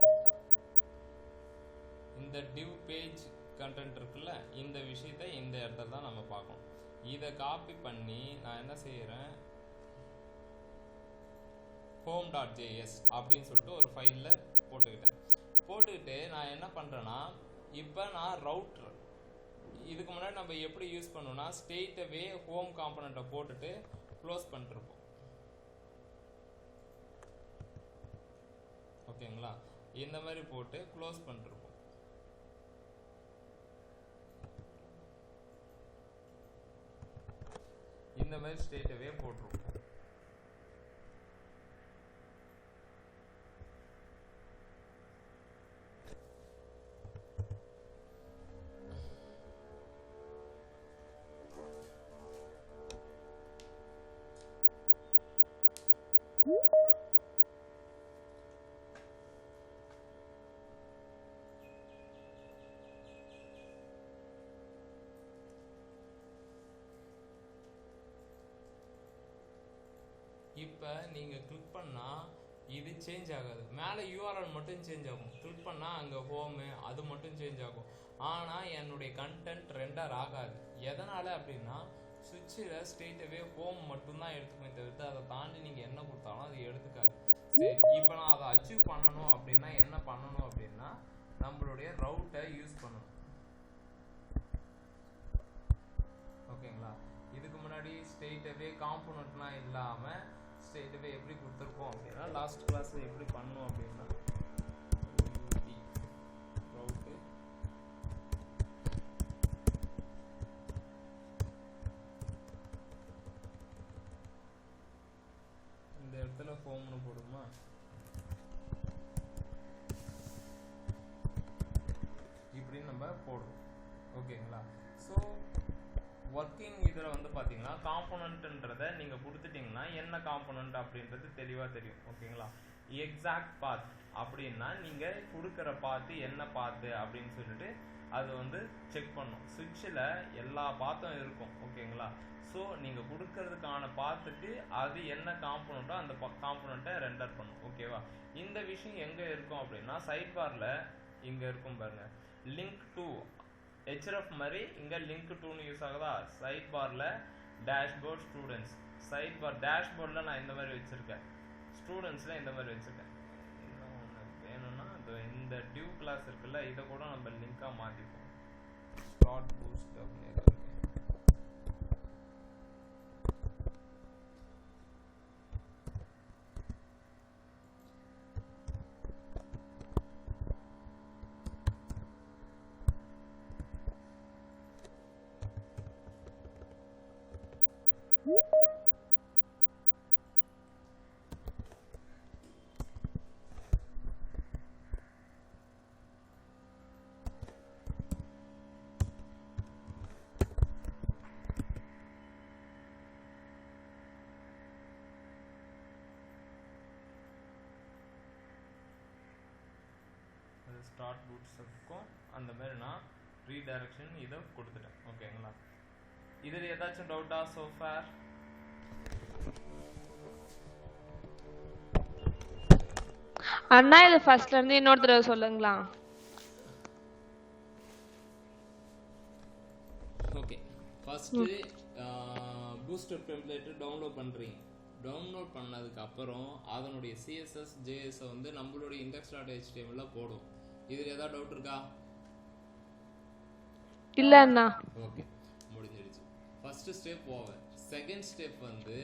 இந்த div பேஜ் கண்டென்ட் இருக்குல்ல, இந்த விஷயத்தை இந்த இடத்துல தான் நம்ம பார்க்கணும். இதை காப்பி பண்ணி நான் என்ன செய்கிறேன், home.js அப்படின்னு சொல்லிட்டு ஒரு ஃபைலில் போட்டுக்கிட்டு நான் என்ன பண்ணுறேன்னா, இப்போ நான் ரவுட்டர் இதுக்கு முன்னாடி நம்ம எப்படி யூஸ் பண்ணோம்னா ஸ்ட்ரெயிட்டாகவே ஹோம் காம்பனண்ட்டை போட்டுட்டு க்ளோஸ் பண்ணிருப்போம். ஓகேங்களா? இந்த மாதிரி போட்டு க்ளோஸ் பண்ணிருப்போம். இந்த மாதிரி ஸ்ட்ரெயிட்டாகவே போட்டுருப்போம். இப்போ நீங்கள் கிளிக் பண்ணால் இது சேஞ்ச் ஆகாது, மேலே யூஆர்எல் மட்டும் சேஞ்ச் ஆகும். கிளிக் பண்ணால் அங்கே ஹோமு அது மட்டும் சேஞ்ச் ஆகும். ஆனால் என்னுடைய கண்டென்ட் ரெண்டர் ஆகாது. எதனால் அப்படின்னா சுவிட்சில் ஸ்ட்ரெயிட்டாகவே ஹோம் மட்டும்தான் எடுத்துக்குமே தவிர்த்து அதை தாண்டி நீங்கள் என்ன கொடுத்தாலும் அது எடுத்துக்காது. சரி, இப்போ நான் அதை அச்சீவ் பண்ணணும் அப்படின்னா என்ன பண்ணணும் அப்படின்னா நம்மளுடைய ரவுட்டை யூஸ் பண்ணணும். ஓகேங்களா? இதுக்கு முன்னாடி ஸ்ட்ரெயிட்டாகவே காம்போனண்ட்லாம் இல்லாமல் ஸ்ட்ரெயிட்டாகவே எப்படி கொடுத்துருப்போம் அப்படின்னா லாஸ்ட் கிளாஸில் எப்படி பண்ணோம் அப்படின்னா ரவுட்டு இந்த இடத்துல ஹோம்னு போடுமா, இப்படின்னு நம்ம போடுறோம். ஓகேங்களா? ஸோ ஒர்க்கிங் இதில் வந்து பார்த்தீங்கன்னா காம்போனண்ட்ன்றதை நீங்கள் கொடுத்துட்டிங்கன்னா என்ன காம்போனண்ட் அப்படின்றது தெளிவாக தெரியும். ஓகேங்களா? எக்ஸாக்ட் பாத் அப்படின்னா நீங்கள் கொடுக்குற பாத்து என்ன பாத்து அப்படின்னு சொல்லிட்டு அது வந்து செக் பண்ணும். சுவிட்சில் எல்லா பாத்தும் இருக்கும் ஓகேங்களா. ஸோ நீங்கள் கொடுக்கறதுக்கான பாத்துக்கு அது என்ன காம்பனண்ட்டோ அந்த காம்பனண்ட்டை ரெண்டர் பண்ணும் ஓகேவா. இந்த விஷயம் எங்கே இருக்கும் அப்படின்னா சைட் பாரில் இங்கே இருக்கும் பாருங்க, லிங்க் டு ஹெச்எஃப் மாதிரி இங்கே லிங்க் டுன்னு யூஸ் ஆகுதா. சைட் பாரில் டேஷ்போர்ட் ஸ்டூடெண்ட்ஸ், சைட் பார் டேஷ்போர்டில் நான் இந்த மாதிரி வச்சுருக்கேன், ஸ்டூடெண்ட்ஸில் இந்த மாதிரி வச்சுருக்கேன். வேணும்னா இந்த டியூ கிளாஸ் இருக்குல்ல, இதை கூட நம்ம லிங்காக மாற்றிப்போம். ஸ்டார்ட் பூஸ்ட் அப்படின்னு இருக்கு. ஸ்டார்ட் பூட்ஸ்க்கும் அந்த மாதிரி நான் ரீடைரக்ஷன் இதை கொடுத்துட்டேன் ஓகேங்களா. இதில் ஏதாச்சும் டவுட்டா so far? அண்ணா இது ஃபர்ஸ்ட்ல இருந்து இன்னொரு தடவை சொல்லுங்களா. Okay, first booster template download பண்றீங்க. டவுன்லோட் பண்ணதுக்கு அப்புறம் அதனுடைய சிஎஸ்எஸ் ஜேஎஸ் வந்து நம்மளுடைய index.html போடும். இதுல ஏதாவது டவுட் இருக்கா? இல்ல அண்ணா. ஓகே, முடிஞ்சிடுச்சு. First step over. Second step வந்து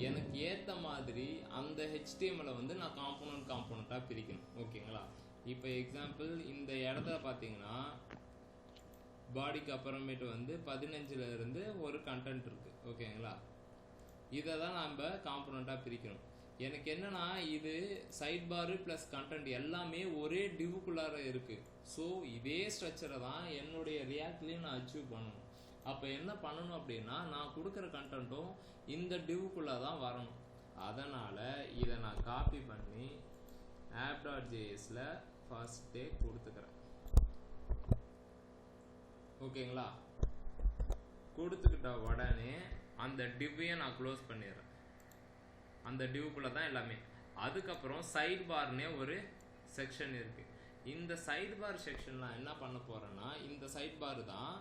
எனக்கு ஏற்ற மாதிரி அந்த ஹெச்டிஎம்எல்லை வந்து நான் காம்போனண்ட்டாக பிரிக்கணும் ஓகேங்களா. இப்போ எக்ஸாம்பிள் இந்த இடத்துல பார்த்தீங்கன்னா பாடிக்கு அப்புறமேட்டு வந்து 15ல் இருந்து ஒரு கண்டென்ட் இருக்குது ஓகேங்களா. இதை தான் நம்ம காம்போனண்ட்டாக பிரிக்கணும். எனக்கு என்னன்னா இது சைட் பாரு ப்ளஸ் கண்டென்ட் எல்லாமே ஒரே டிவுக்குள்ளார இருக்குது. ஸோ இதே ஸ்ட்ரக்சரை தான் என்னுடைய ரியாக்ட்லேயும் நான் அச்சீவ் பண்ணணும். அப்போ என்ன பண்ணணும் அப்படின்னா நான் கொடுக்குற கண்டென்ட்டும் இந்த டிவுக்குள்ளே தான் வரணும். அதனால் இதை நான் காப்பி பண்ணி app.jsல ஃபர்ஸ்ட்டே கொடுத்துக்கிறேன் ஓகேங்களா. கொடுத்துக்கிட்ட உடனே அந்த டிவ்வையை நான் க்ளோஸ் பண்ணிடுறேன். அந்த டிவுக்குள்ளே தான் எல்லாமே. அதுக்கப்புறம் சைட் பார்னே ஒரு செக்ஷன் இருக்குது. இந்த சைட் பார் செக்ஷன் நான் என்ன பண்ண போகிறேன்னா இந்த சைட் பார் தான்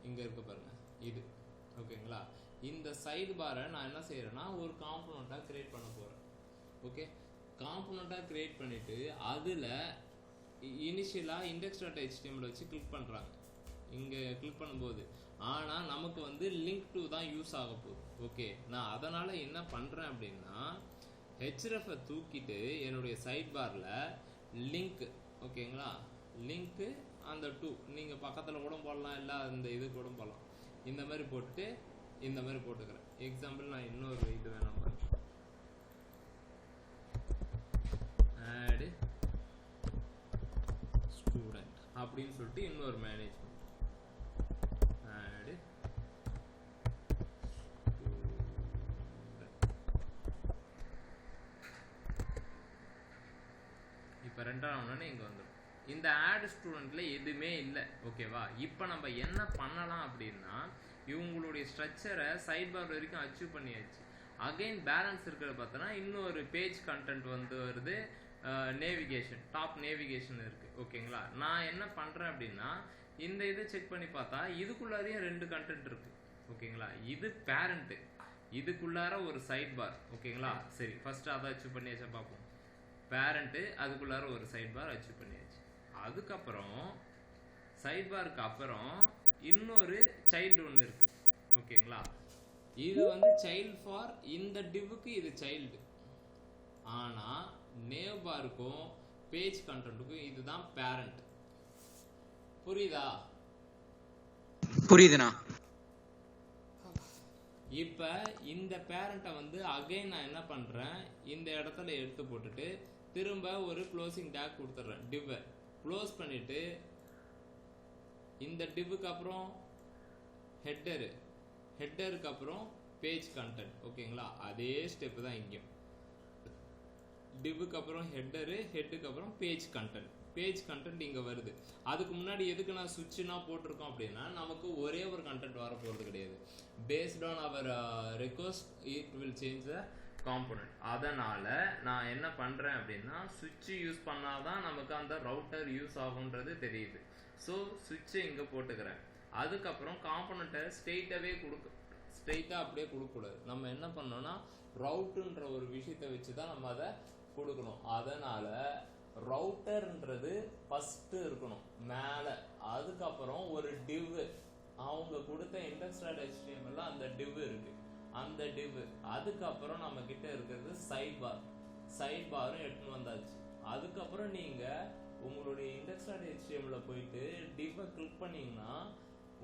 இங்கே இருக்க பாருங்க இது ஓகேங்களா. இந்த சைடு பாரை நான் என்ன செய்கிறேன்னா ஒரு காம்போனண்ட்டாக க்ரியேட் பண்ண போகிறேன். ஓகே, காம்போனண்ட்டாக க்ரியேட் பண்ணிவிட்டு அதில் இனிஷியலாக index.html வச்சு கிளிக் பண்ணுறாங்க. இங்கே கிளிக் பண்ணும்போது ஆனால் நமக்கு வந்து லிங்க் டு தான் யூஸ் ஆக போகுது. ஓகே, நான் அதனால் என்ன பண்ணுறேன் அப்படின்னா ஹெச்எஃப்பை தூக்கிட்டு என்னுடைய சைட் பாரில் லிங்க் ஓகேங்களா, லிங்க்கு அந்த 2 நீங்கள் பக்கத்தில் கூட போடலாம், இல்லை அந்த இது கூட போடலாம். இந்த மாதிரி போட்டுட்டு இந்த மாதிரி போட்டுக்கிறேன். எக்ஸாம்பிள் நான் இன்னொரு இது வேணாம் ஆட் ஸ்டூடெண்ட் அப்படின்னு சொல்லிட்டு இன்னொரு மேனேஜ்மெண்ட் ஆட் இப்போ ரெண்டாவது இங்கே வந்துடும். இந்த ஆட் ஸ்டூடெண்ட்ல எதுவுமே இல்லை ஓகேவா. இப்போ நம்ம என்ன பண்ணலாம் அப்படின்னா இவங்களுடைய ஸ்ட்ரக்சரை சைட் பார் வரைக்கும் அச்சீவ் பண்ணியாச்சு. அகைன் பேலன்ஸ் இருக்கிறத பார்த்தோன்னா இன்னொரு பேஜ் கண்டென்ட் வந்து வருது, நேவிகேஷன் டாப் நேவிகேஷன் இருக்குது ஓகேங்களா. நான் என்ன பண்ணுறேன் அப்படின்னா இந்த இதை செக் பண்ணி பார்த்தா இதுக்குள்ளாரையும் 2 கண்டென்ட் இருக்குது ஓகேங்களா. இது பேரண்ட்டு, இதுக்குள்ளார ஒரு சைட் பார் ஓகேங்களா. சரி, ஃபர்ஸ்ட் அதை அச்சீவ் பண்ணியாச்சா பார்ப்போம். பேரண்ட்டு அதுக்குள்ளார ஒரு சைட் பார் அச்சீவ் பண்ணியாச்சு. அதுக்கப்புறம் சைட் பாருக்கு அப்புறம் இன்னொரு சைல்டு ஒன்று இருக்கு ஓகேங்களா. இது வந்து சைல்டு ஃபார் இந்த டிவ்வுக்கு இது சைல்டு. ஆனால் நேவ் பாருக்கும் பேஜ் கண்டென்ட்டுக்கும் இதுதான் பேரண்ட். புரியுதா? புரியுதுண்ணா. இப்போ இந்த பேரண்ட்டை வந்து அகைன் நான் என்ன பண்ணுறேன், இந்த இடத்துல எடுத்து போட்டுட்டு திரும்ப ஒரு க்ளோசிங் டேக் கொடுத்துட்றேன். டிவ்வை க்ளோஸ் பண்ணிவிட்டு இந்த டிவ்வுக்கு அப்புறம் ஹெட்டருக்கு அப்புறம் பேஜ் கண்டென்ட் ஓகேங்களா. அதே ஸ்டெப்பு தான் இங்கேயும். டிவ்வுக்கு அப்புறம் ஹெட்டரு, ஹெட்டுக்கு அப்புறம் பேஜ் கண்டென்ட். பேஜ் கண்டென்ட் இங்கே வருது. அதுக்கு முன்னாடி எதுக்கு நான் சுவிட்சுனா போட்டிருக்கோம் அப்படின்னா, நமக்கு ஒரே ஒரு கண்டென்ட் வர போகிறது கிடையாது. Based on our request it will change the component. அதனால் நான் என்ன பண்ணுறேன் அப்படின்னா, சுவிட்சு யூஸ் பண்ணால் தான் நமக்கு அந்த ரவுட்டர் யூஸ் ஆகுன்றது தெரியுது. ஸோ சுவிட்சை இங்கே போட்டுக்கிறேன். அதுக்கப்புறம் காம்போனண்ட்டை ஸ்ட்ரெயிட்டாக அப்படியே கொடுக்கக்கூடாது. நம்ம என்ன பண்ணோம்னா, ரவுட்டுன்ற ஒரு விஷயத்தை வச்சு தான் நம்ம அதை கொடுக்கணும். அதனால் ரவுட்டர்ன்றது ஃபஸ்ட்டு இருக்கணும் மேலே. அதுக்கப்புறம் ஒரு டிவ், அவங்க கொடுத்த index.html அந்த டிவ் இருக்குது, அந்த டிவ். அதுக்கப்புறம் நம்ம கிட்ட இருக்கிறது சைட் பாரும் எடுத்துன்னு வந்தாச்சு. அதுக்கப்புறம் நீங்கள் உங்களுடைய index.html போயிட்டு டிவ்வை கிளிக் பண்ணிங்கன்னா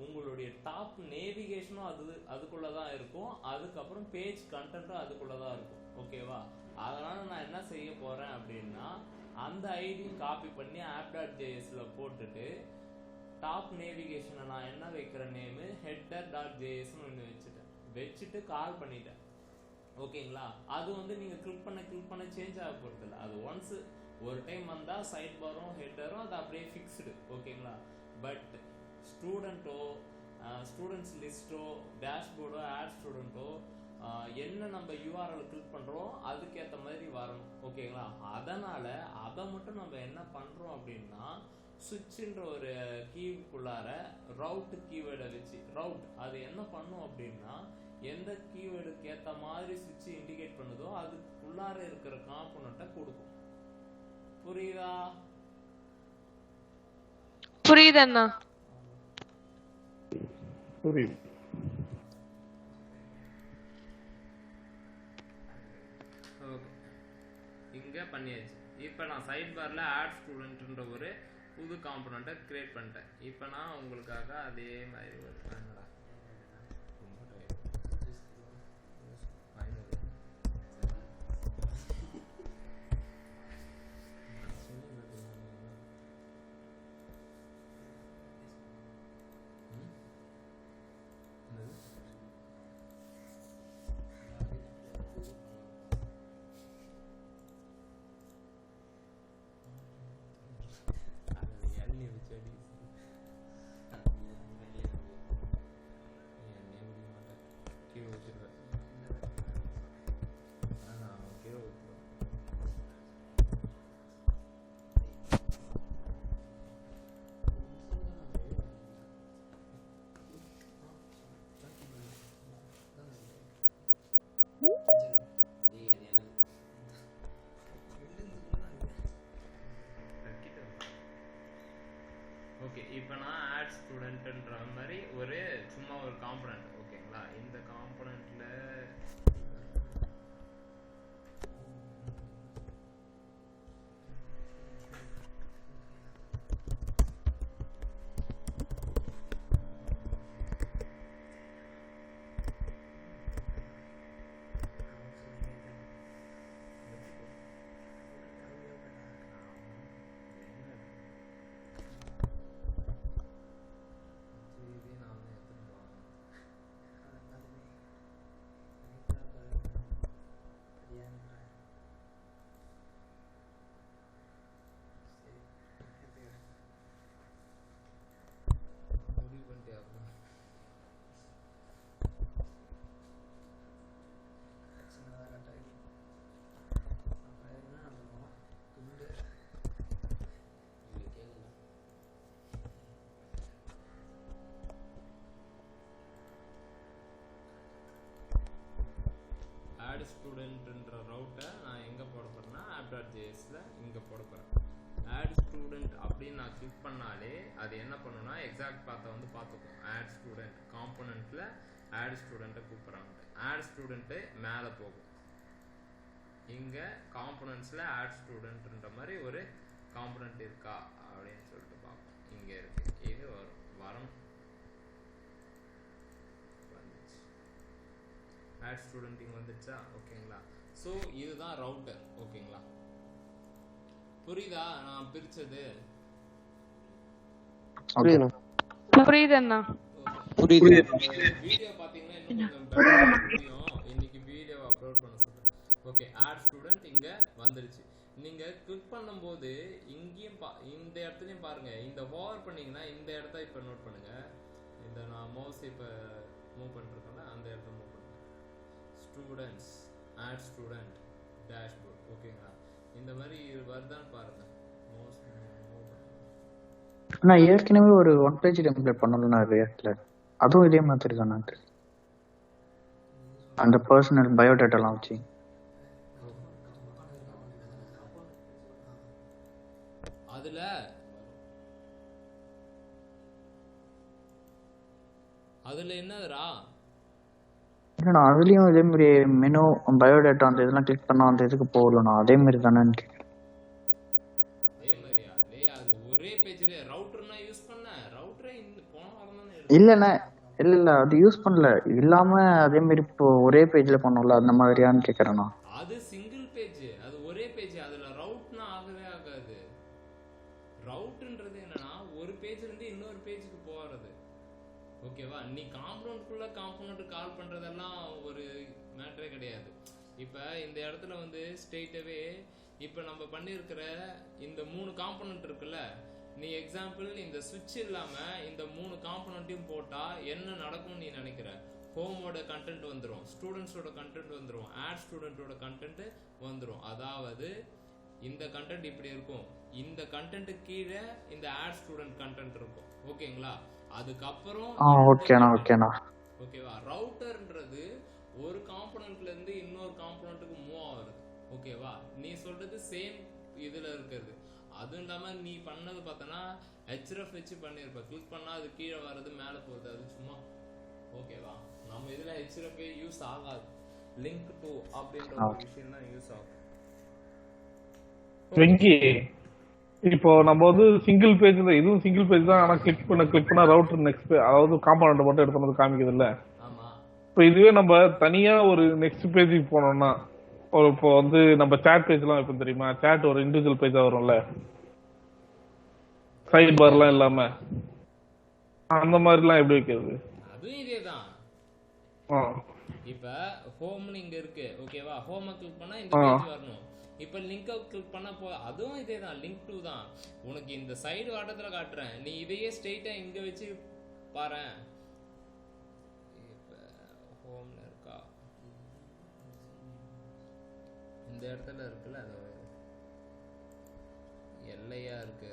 உங்களுடைய டாப் நேவிகேஷனும் அதுக்குள்ளே தான் இருக்கும். அதுக்கப்புறம் பேஜ் கண்டென்ட்டும் அதுக்குள்ளே தான் இருக்கும். ஓகேவா? அதனால் நான் என்ன செய்ய போகிறேன் அப்படின்னா, அந்த ஐடியும் காப்பி பண்ணி app.jsல போட்டுட்டு டாப் நேவிகேஷனை நான் என்ன வைக்கிற நேமு header.jsன்னு ஒன்று வச்சுட்டு கால் பண்ணிட்டேன். ஓகேங்களா? அது வந்து நீங்கள் கிளிக் பண்ண சேஞ்ச் ஆக போகிறதில்ல. அது ஒன்ஸ் ஒரு டைம் வந்தால் சைட் பாரும் ஹெட்டரும் அது அப்படியே ஃபிக்ஸ்டு. ஓகேங்களா? பட் ஸ்டூடெண்ட்ஸ் லிஸ்ட்டோ டேஷ்போர்டோ ஆட் ஸ்டூடெண்ட்டோ என்ன நம்ம யூஆர்எல் கிளிக் பண்ணுறோம் அதுக்கேற்ற மாதிரி வரணும். ஓகேங்களா? அதனால் அதை மட்டும் நம்ம என்ன பண்ணுறோம் அப்படின்னா, சுவிட்சுன்ற ஒரு கீவுக்குள்ளார ரவுட் கீவேர்டை வச்சு அது என்ன பண்ணும் அப்படின்னா, எந்த கீவேர்டுக்கு ஏற்ற மாதிரி சுவிட்சு இண்டிகேட் பண்ணுதோ அதுக்குள்ளார இருக்கிற காம்போனண்ட்டை கொடுக்கும். புரியுதா? புரியுதண்ணா. புரியுது. ஓகே, இங்கே பண்ணியாச்சு. இப்போ நான் சைட் பாரில் ஆட் ஸ்டூடெண்ட்ன்ற ஒரு புது காம்போனண்ட்டை கிரியேட் பண்ணிட்டேன். இப்போ நான் உங்களுக்காக அதே மாதிரி வருவேன். ஓகே, இப்போ நான் ஆட் ஸ்டூடெண்ட்ன்ற மாதிரி ஒரு சும்மா ஒரு காம்போனன்ட். ஓகேங்களா? இந்த காம்போனன்ட்ல ஸ்டூடெண்ட்ன்ற ரவுட்டை நான் எங்கே போட போகிறேன்னா app.jsல இங்கே போட போகிறேன். ஆட் ஸ்டூடெண்ட் அப்படின்னு நான் கிளிக் பண்ணாலே அது என்ன பண்ணுன்னா எக்ஸாக்ட் பாத்தை வந்து பார்த்துக்கும். ஆட் ஸ்டூடெண்ட் காம்போனண்ட்டில் ஆட் ஸ்டூடெண்ட்டை கூப்பிட்றாங்க. ஆட் ஸ்டூடெண்ட்டு மேலே போகும். இங்கே காம்போனண்ட்ஸில் ஆட் ஸ்டூடெண்ட்ன்ற மாதிரி ஒரு காம்போனண்ட் இருக்கா அப்படின்னு சொல்லிட்டு பார்ப்போம். இங்கே இருக்குது, இது வரும் ஆட் ஸ்டூடெண்ட் இங்கே வந்துடுச்சா? ஓகேங்களா? ஸோ இதுதான் ரவுட்டர். ஓகேங்களா? புரியுதா நான் பிரிச்சது? புரியுதுண்ணா. வீடியோ பார்த்தீங்கன்னா இன்னும் கொஞ்சம் பெட்டரா புரியும். இன்னைக்கு வீடியோ அப்லோட் பண்ண சொல்றேன். ஓகே ஆட் ஸ்டூடெண்ட் இங்க வந்துருச்சு. நீங்க கிளிக் பண்ணும்போது இங்கேயும் இந்த இடத்துலையும் பாருங்க, இந்த ஹோவர் பண்ணீங்கன்னா இந்த இடத்த இப்போ நோட் பண்ணுங்க. இந்த நான் மவுஸ் இப்போ மூவ் பண்ணிருக்கேன்ல அந்த இடத்த மூவ் பண்ணுங்க. Students add student dashboard. ஓகேங்களா, இந்த மாதிரி வருதான்னு பாருங்க. மவுஸ் மூவ் பண்ணுங்க. நான் ஏற்கனவே ஒரு 1 பேஜ் டெம்ப்ளேட் பண்ணல ரியாக்ட்ல, அதுவும் இதே மாதிரி தானே அந்த பர்சனல் பயோடேட்டாலாம் வச்சு. அதுல என்னதுடா? இல்லைண்ணா அதுலயும் இதே மாதிரி மெனு பயோடேட்டா அந்த இதெல்லாம் கிளிக் பண்ணா அந்த இதுக்கு போகலண்ணா, அதே மாதிரி தானே கேட்குறேன். அதே மாதிரியா? டேய் அது ஒரே பேஜ்ல ரவுட்டர்னா யூஸ் பண்ண ரவுட்டரே போன வாரம் தானே. இல்லண்ணா இல்ல அது யூஸ் பண்ணல, இல்லாம அதே மாதிரி இப்போ ஒரே பேஜ்ல பண்ணோம்ல அந்த மாதிரியான்னு கேட்கறேண்ணா. அது சிங்கிள் பேஜ், அது ஒரே பேஜ், அதுல ரவுட்னா ஆகவே ஆகாது. ரவுட்ன்றது என்னன்னா ஒரு பேஜ்ல இருந்து இன்னொரு பேஜுக்கு போறது. ஓகேவா, நீ காம்பவுண்ட்குள்ள காம்பவுண்ட் கால் பண்றதெல்லாம் ஒரு மேட்டரே கிடையாது. இப்ப இந்த இடத்துல வந்து ஸ்ட்ரெயிட்டாவே இப்ப நம்ம பண்ணிருக்கிற இந்த 3 காம்பனன்ட் இருக்குல்ல, நீ எக்ஸாம்பிள் இந்த சுவிட்ச் இல்லாம இந்த 3 காம்பனன்ட்டையும் போட்டா என்ன நடக்கும்னு நீ நினைக்கிற? ஹோமோட கண்டென்ட் வந்துடும், ஸ்டூடெண்ட்ஸோட கண்டென்ட் வந்துடும், ஆட் ஸ்டூடெண்டோட கண்டென்ட் வந்துடும். அதாவது இந்த கண்டென்ட் இப்படி இருக்கும், இந்த கண்டென்ட் கீழே இந்த ஆட் ஸ்டூடெண்ட் கண்டென்ட் இருக்கும். ஓகேங்களா, அதுக்கப்புறம் ஓகேவா, ரவுட்டர்ன்றது ஒரு காம்பனன்ட்ல இருந்து இன்னொரு காம்பனன்ட்டுக்கு மூவ் ஆகுது. ஓகேவா, நீ சொல்றது சேம் இதுல இருக்கிறது. அதுவும் இல்லாம நீ பண்ணது பார்த்தனா href வச்சு பண்ணிருப்ப, கிளிக் பண்ணா அது கீழே வர்றது மேல போகுது, அது சும்மா. ஓகேவா, நம்ம இதுல href யூஸ் ஆகாது, லிங்க் டு அப்படின்ற ஒரு விஷயம் தான் யூஸ் ஆகும். வெங்கி இப்போ நம்ம வந்து சிங்கிள் பேஜ் தான், இதுவும் சிங்கிள் பேஜ் தான். ஆனா கிளிக் பண்ணா ரவுட்டர் நெக்ஸ்ட் அதாவது காம்பனன்ட் மட்டும் எடுத்து வந்து காமிக்குது இல்ல. இப்போ இதுவே நம்ம தனியா ஒரு நெக்ஸ்ட் பேஜுக்கு போனோம்னா, ஒரு இப்போ வந்து நம்ம சேட் பேஜ்லாம் இப்போ தெரியுமா, சேட் ஒரு இண்டிவிஜுவல் பேஜா வரும்ல, சைட் பார்லாம் இல்லாம, அந்த மாதிரிலாம் எப்படி வைக்கிறது? அதுவும் இதேதான். இப்ப ஹோம்னு இங்க இருக்கு. ஓகேவா, ஹோம் கிளிக் பண்ணா இந்த பேஜ் வரணும். இப்ப லிங்க் கிளிக் பண்ணா அதுவும் இதேதான், லிங்க் டு தான். உனக்கு இந்த சைடு வாட்டத்துல காட்டுறேன், நீ இதையே ஸ்ட்ரெயிட்டா இங்க வச்சு பாரு. இப்ப ஹோம்ல இருக்கா, இந்த இடத்துல இருக்குல்ல, அது எல்லையா இருக்கு.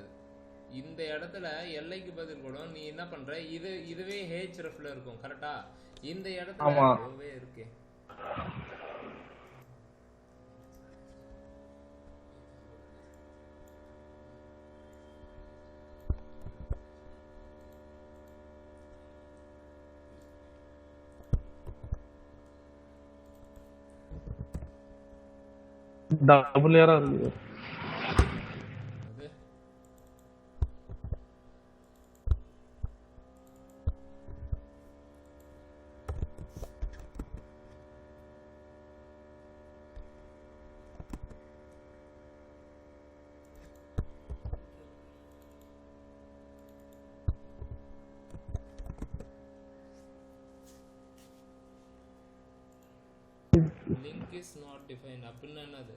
இந்த இடத்துல எல்லைக்கு பதில் கூட நீ என்ன பண்ற, இதுவே hrefல இருக்கும். கரெக்டா, இந்த இடத்துல இருக்கு. டபுள் ஏரா இருக்கு. Link is not defined. அப்படின்னா என்னது?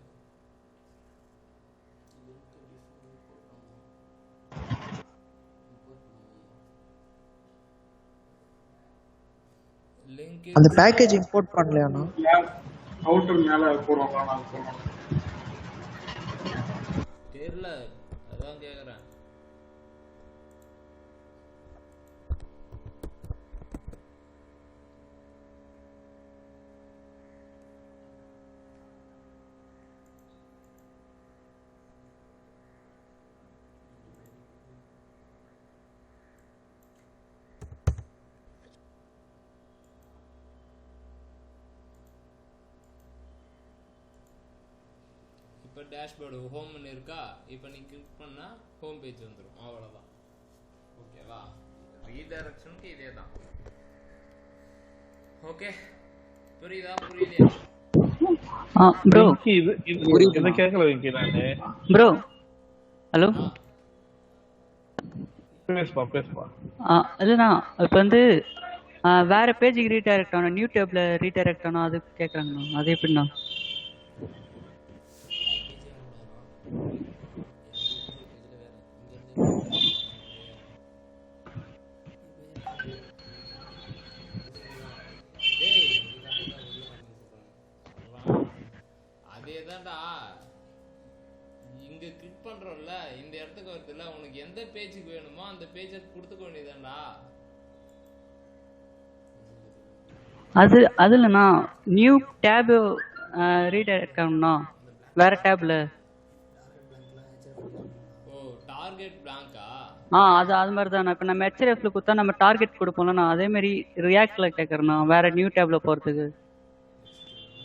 அந்த பேக்கேஜ் இம்போர்ட் பண்ணலையானா அவுட்டர் மேல போறோம் நான் சொல்றேன். தெரியல, அதான் கேக்குறேன். இப்போ டேஷ்போர்டு ஹோம்னு இருக்கா, இப்போ நீ கிளிக் பண்ணா ஹோம் பேஜ் வந்துடும். அவ்வளோதான். ஓகேவா, ரீடைரக்ஷனுக்கு இதே தான். ஓகே, புரியுதா? புரியலையா? ப்ரோ இது கேட்கல வெங்கி நானு. ப்ரோ ஹலோ, பேசுப்பா. இல்லைண்ணா இப்போ வந்து வேற பேஜுக்கு ரீடைரக்ட் ஆகணும், நியூ டேப்ல ரீடைரக்ட் ஆகணும், அது கேட்குறாங்கண்ணா. அது எப்படிண்ணா? உனக்கு எந்த பேஜுக்கு வேணுமோ அந்த பேஜை கொடுத்துக்க வேண்டியதான்டா. அது இல்லைண்ணா, நியூ டேப் ரீடைரக்ட் ஆகணும்ண்ணா வேற டேப்ல. ஓ டார்கெட் பிளாங்கா? அது மாதிரி தான். இப்போ நம்ம ஹெச்ஆர்எஃப்ல கொடுத்தா நம்ம டார்கெட் கொடுப்போம்லண்ணா, அதே மாதிரி ரியாக்ட்ல கேட்குறேண்ணா வேற நியூ டேப்ல போகிறதுக்கு.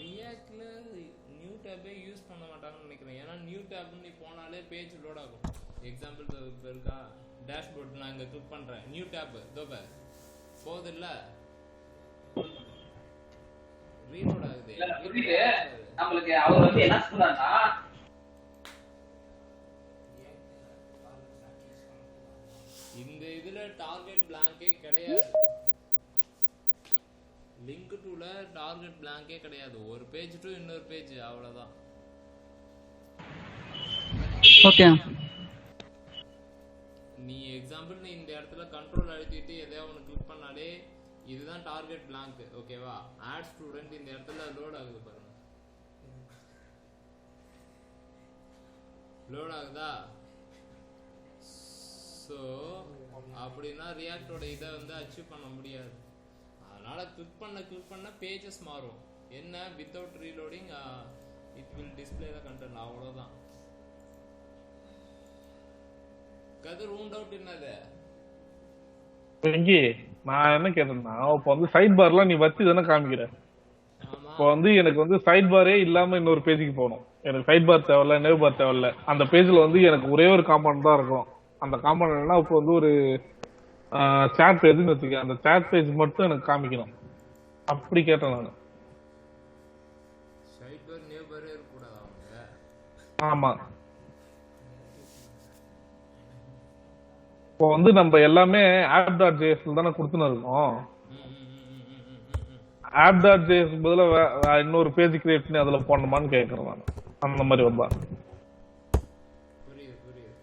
ரியாக்ட்ல நியூ டேப்பே யூஸ் பண்ண மாட்டாங்கன்னு நினைக்கிறேன். ஏன்னா நியூ டேப்னு நீ போனாலே பேஜ் லோட் ஆகும். எக்ஸாம்பிள் இருக்கா, டேஷ்போர்ட் நான் இங்கே கிளிக் பண்ணுறேன், நியூ டேப் தோப்ப போகுது இல்லை, ரீலோட் ஆகுது. நம்மளுக்கு அவர் வந்து என்ன சொல்றாருன்னா, இந்த இதுல டார்கெட் பிளாங்கே கிடையாது, லிங்க் டுல டார்கெட் பிளாங்கே கிடையாது. ஒரு பேஜ் டு இன்னொரு பேஜ் அவ்வளவுதான். ஓகே. நீ எக்ஸாம்பிள் நீ இந்த இடத்துல கண்ட்ரோல் அழுத்திட்டு எதையா ஒன்று கிளிக் பண்ணாலே இதுதான் டார்கெட் பிளாங்க். ஓகேவா? ஆட் ஸ்டூடெண்ட் இந்த இடத்துல லோட் ஆகுது பாருங்க, லோட் ஆகுதா? ஸோ அப்படின்னா ரியாக்டோட இதை வந்து அச்சீவ் பண்ண முடியாது. அதனால கிளிக் பண்ண பேஜஸ் மாறும். என்ன, without reloading it will display the content, அவ்வளோதான். கதிர் ரூண்ட் அவுட் என்னது? நான் என்ன கேட்டேன்னா, இப்போ வந்து சைட் பார்லாம் நீ வச்சு தானே காமிக்கிற. இப்போ வந்து எனக்கு வந்து சைட் பாரே இல்லாம இன்னொரு பேஜுக்கு போகணும். எனக்கு சைட் பார் தேவையில்ல, நேவ் பார் தேவையில்ல. அந்த பேஜ்ல வந்து எனக்கு ஒரே ஒரு காம்பவுண்ட் தான் இருக்கும். அந்த காம்பவுண்ட்னா இப்போ வந்து ஒரு சாட் பேஜ்னு வச்சுக்க, அந்த சாட் பேஜ் மட்டும் எனக்கு காமிக்கணும். அப்படி கேட்டேன் நான். சைட் பார் நேவ் பார் இருக்கக்கூடாது அவங்க. ஆமா. இப்போ வந்து நம்ம எல்லாமே app.jsல தானே கொடுத்துன்னு இருக்கோம். app.js பதிலா இன்னொரு பேஜ் கிரியேட் பண்ணி அதுல போடணுமான்னு கேட்கறேன் நான். அந்த மாதிரி வந்தா புரியுது புரியுது.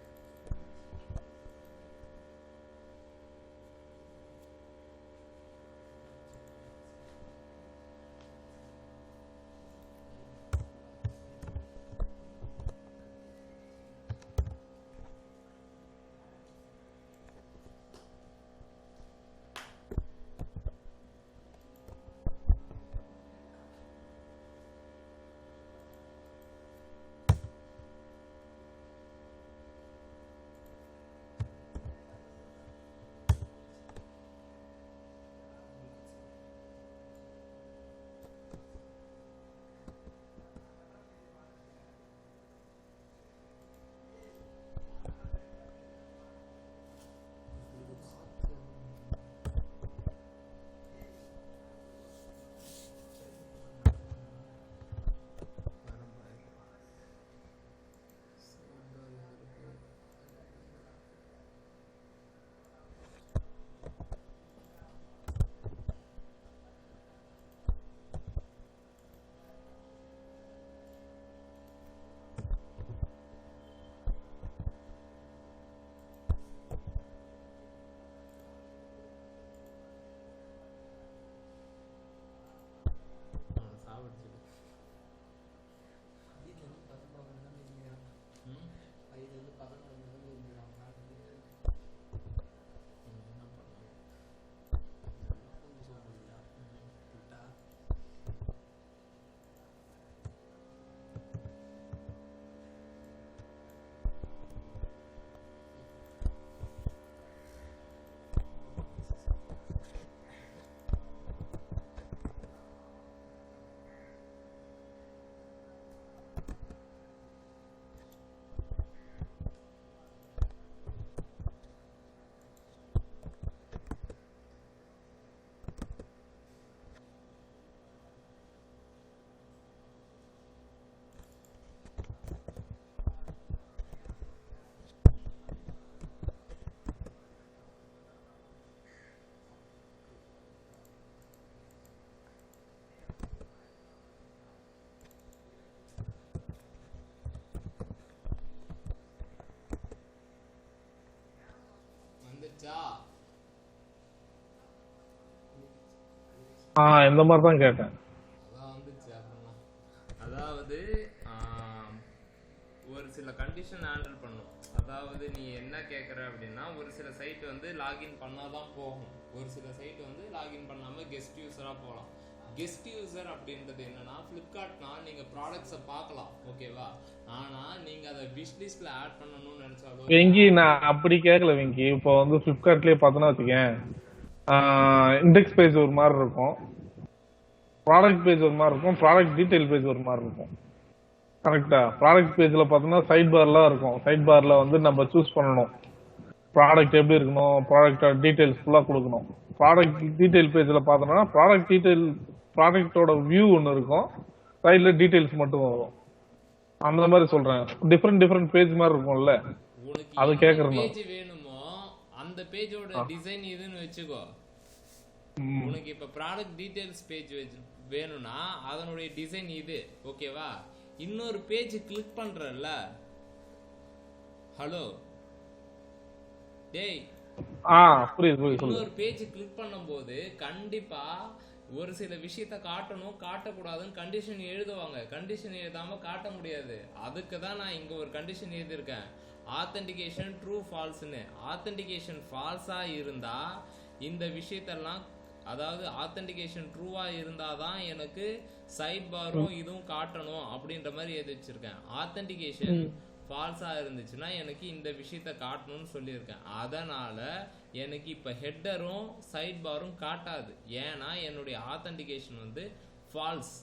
இந்த மாதிரி தான் கேட்டேன். அதான் வந்துச்சு. அப்புறமா அதாவது ஒரு சில கண்டிஷன் ஹேண்டில் பண்ணும். அதாவது நீ என்ன கேட்குற அப்படின்னா ஒரு சில சைட் வந்து லாகின் பண்ணாதான் போகும், ஒரு சில சைட் வந்து லாகின் பண்ணாம கெஸ்ட் யூஸரா போகலாம். கெஸ்ட் யூசர் அப்படின்றது என்னன்னா ஃப்ளிப்கார்ட்னா நீங்க ப்ராடக்ட்ஸை பார்க்கலாம், ஓகேவா? ஆனா நீங்க அதை விஷ் லிஸ்ட்ல ஆட் பண்ணணும்னு நினைச்சாலும் வெங்கி நான் அப்படி கேட்கல வெங்கி. இப்போ வந்து ஃபிளிப்கார்ட்லயே பார்த்தோன்னா வச்சுக்கேன், இண்டெக்ஸ் பேஜ் ஒரு மாதிரி இருக்கும், ப்ராடக்ட் பேஜ் ஒரு மாதிரி இருக்கும், ப்ராடக்ட் டீடைல் பேஜ் ஒரு மாதிரி இருக்கும். கரெக்டா? ப்ராடக்ட் பேஜ்ல பார்த்தோம்னா சைட் பார்லாம் இருக்கும். சைட் பார்ல வந்து நம்ம சூஸ் பண்ணணும் ப்ராடக்ட் எப்படி இருக்கணும், ப்ராடக்ட் டீடைல்ஸ் ஃபுல்லா கொடுக்கணும். ப்ராடக்ட் டீடைல் பேஜ்ல பார்த்தோம்னா ப்ராடக்ட் டீடைல் ப்ராடக்டோட வியூ ஒன்று இருக்கும், சைட்ல டீடைல்ஸ் மட்டும் வரும். அந்த மாதிரி சொல்றேன், டிஃப்ரெண்ட் பேஜ் மாதிரி இருக்கும்ல, அது கேக்குறேன். பேஜ் வேணுமோ அந்த பேஜோட டிசைன் இதுன்னு வெச்சுக்கோ. உனக்கு இப்ப ப்ராடக்ட் டீடைல்ஸ் பேஜ் வேணும்னா அதனுடைய டிசைன் இது, ஓகேவா? இன்னொரு பேஜ் கிளிக் பண்றல்ல, ஹலோ டேய், புரியுது. இன்னொரு பேஜ் கிளிக் பண்ணும்போது கண்டிப்பா ஒரு சில விஷயத்த காட்டணும், காட்டக்கூடாதுன்னு கண்டிஷன் எழுதுவாங்க. கண்டிஷன் எழுதாம காட்ட முடியாது. அதுக்கு தான் நான் இங்க ஒரு கண்டிஷன் எழுதியிருக்கேன், ஆத்தென்டிகேஷன் ட்ரூ ஃபால்ஸ்னு. ஆத்தென்டிகேஷன் ஃபால்ஸா இருந்தா இந்த விஷயத்தெல்லாம், அதாவது ஆத்தென்டிகேஷன் ட்ரூவா இருந்தாதான் எனக்கு சைட் பாரும் இதுவும் காட்டணும் அப்படின்ற மாதிரி எழுதி வச்சிருக்கேன். ஆத்தென்டிகேஷன் ஃபால்ஸா இருந்துச்சுன்னா எனக்கு இந்த விஷயத்த காட்டணும்னு சொல்லியிருக்கேன். அதனால எனக்கு இப்ப ஹெட்டரும் சைட் பாரும் காட்டாது, ஏன்னா என்னுடைய ஆத்தென்டிகேஷன் வந்து ஃபால்ஸ்,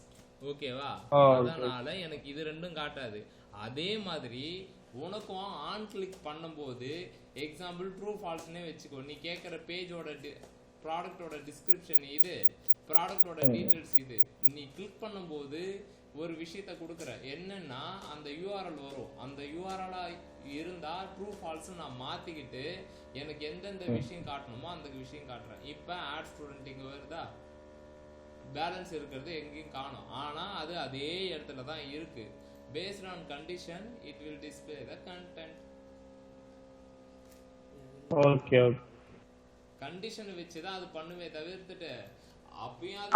ஓகேவா? அதனால எனக்கு இது ரெண்டும் காட்டாது. அதே மாதிரி உனக்கும் ஆன் கிளிக் பண்ணும்போது எக்ஸாம்பிள் ட்ரூ ஃபால்ஸ்னே வச்சுக்கோ. நீ கேட்குற பேஜோட ப்ராடக்டோட டிஸ்கிரிப்ஷன் இது, ப்ராடக்டோட டீடைல்ஸ் இது. நீ கிளிக் பண்ணும்போது ஒரு விஷயத்த கொடுக்குற, என்னன்னா அந்த யூஆர்எல் வரும். அந்த யூஆர்எலா இருந்தா ட்ரூ ஃபால்ஸ் நான் மாத்திக்கிட்டு எனக்கு எந்தெந்த விஷயம் காட்டணுமோ அந்த விஷயம் காட்டுறேன். இப்ப ஆட் ஸ்டூடெண்ட் இங்க வருதா, பேலன்ஸ் இருக்கிறது எங்கேயும் காணும், ஆனா அது அதே இடத்துல தான் இருக்கு. Based on condition it will display the content. Okay, condition வச்சு தான் அது பண்ணுவே தவிர்த்துட்டு அப்பயும்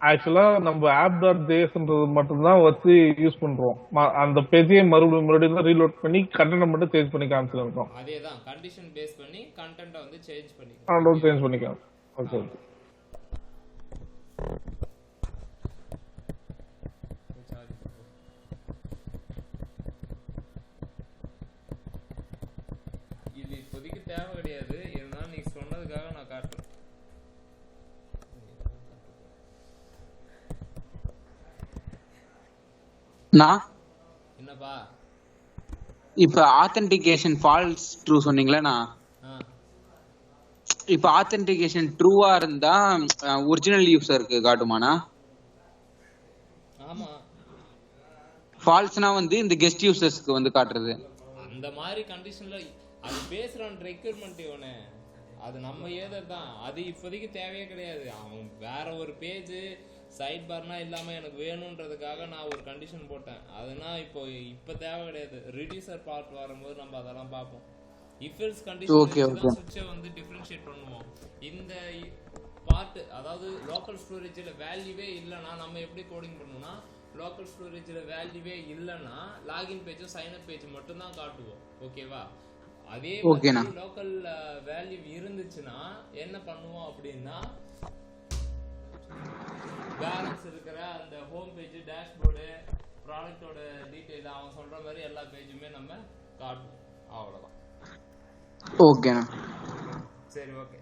ஆக்சுவலா நம்ம app.js-ன்றது மட்டும் தான் வச்சு யூஸ் பண்றோம். அந்த பேஜையே மறுபடியும் தான் ரீலோட் பண்ணி கண்டென்ட் மட்டும் சேஞ்ச் பண்ணி காமிச்சிருக்கோம். அதேதான் கண்டிஷன் பேஸ் பண்ணி கண்டென்ட்ட வந்து சேஞ்ச் பண்ணிக்கலாம். ஓகே. இது இப்போதைக்கு தேவை கிடையாது, இருந்தாலும் நீ சொன்னதுக்காக நான் காட்டுறேன். என்னப்பா இப்ப ஆத்தென்டிகேஷன் ஃபால்ஸ் ட்ரூ சொன்னீங்களா? இப்ப ஆத்தென்டிகேஷன் ட்ரூவா இருந்தா ஒரிஜினல் யூசருக்கு காட்டுமாண்ணா? ஆமா. ஃபால்ஸ்னா வந்து இந்த கெஸ்ட் யூசர்ஸ்க்கு வந்து காட்டுறது. அந்த மாதிரி கண்டிஷன்ல அது பேஸ்ட் ரெக்யர்மெண்ட் இவனே, அது நம்ம ஏததான். அது இப்போதைக்கு தேவையே கிடையாது. அவன் வேற ஒரு பேஜ் சைட் பார்னா இல்லாம எனக்கு வேணும்ன்றதுக்காக நான் ஒரு கண்டிஷன் போட்டேன். அதனால இப்போ தேவை கிடையாது. ரிடியூசர் பார்ட் வரும்போது நம்ம அதெல்லாம் பார்ப்போம். இஃப் எல்ஸ் கண்டிஷன் சுவிட்சை வந்து டிஃபரன்ஷியேட் பண்ணுவோம். இந்த பார்ட், அதாவது லோக்கல் ஸ்டோரேஜ்ல வேல்யூவே இல்லைன்னா நம்ம எப்படி கோடிங் பண்ணுவோம்னா, லோக்கல் ஸ்டோரேஜ்ல வேல்யூவே இல்லைன்னா லாகின் பேஜும் சைன் அப் பேஜ் மட்டும் தான் காட்டுவோம், ஓகேவா? அதே லோக்கல் வேல்யூ இருந்துச்சுன்னா என்ன பண்ணுவோம் அப்படின்னா, பேலன்ஸ் இருக்கிற அந்த ஹோம் பேஜ், டேஷ்போர்டு, ப்ராடக்டோட டீடைல், அவன் சொல்ற மாதிரி எல்லா பேஜுமே நம்ம காட்டுவோம். அவ்வளவுதான். ஓகேண்ணா. சரி, ஓகே.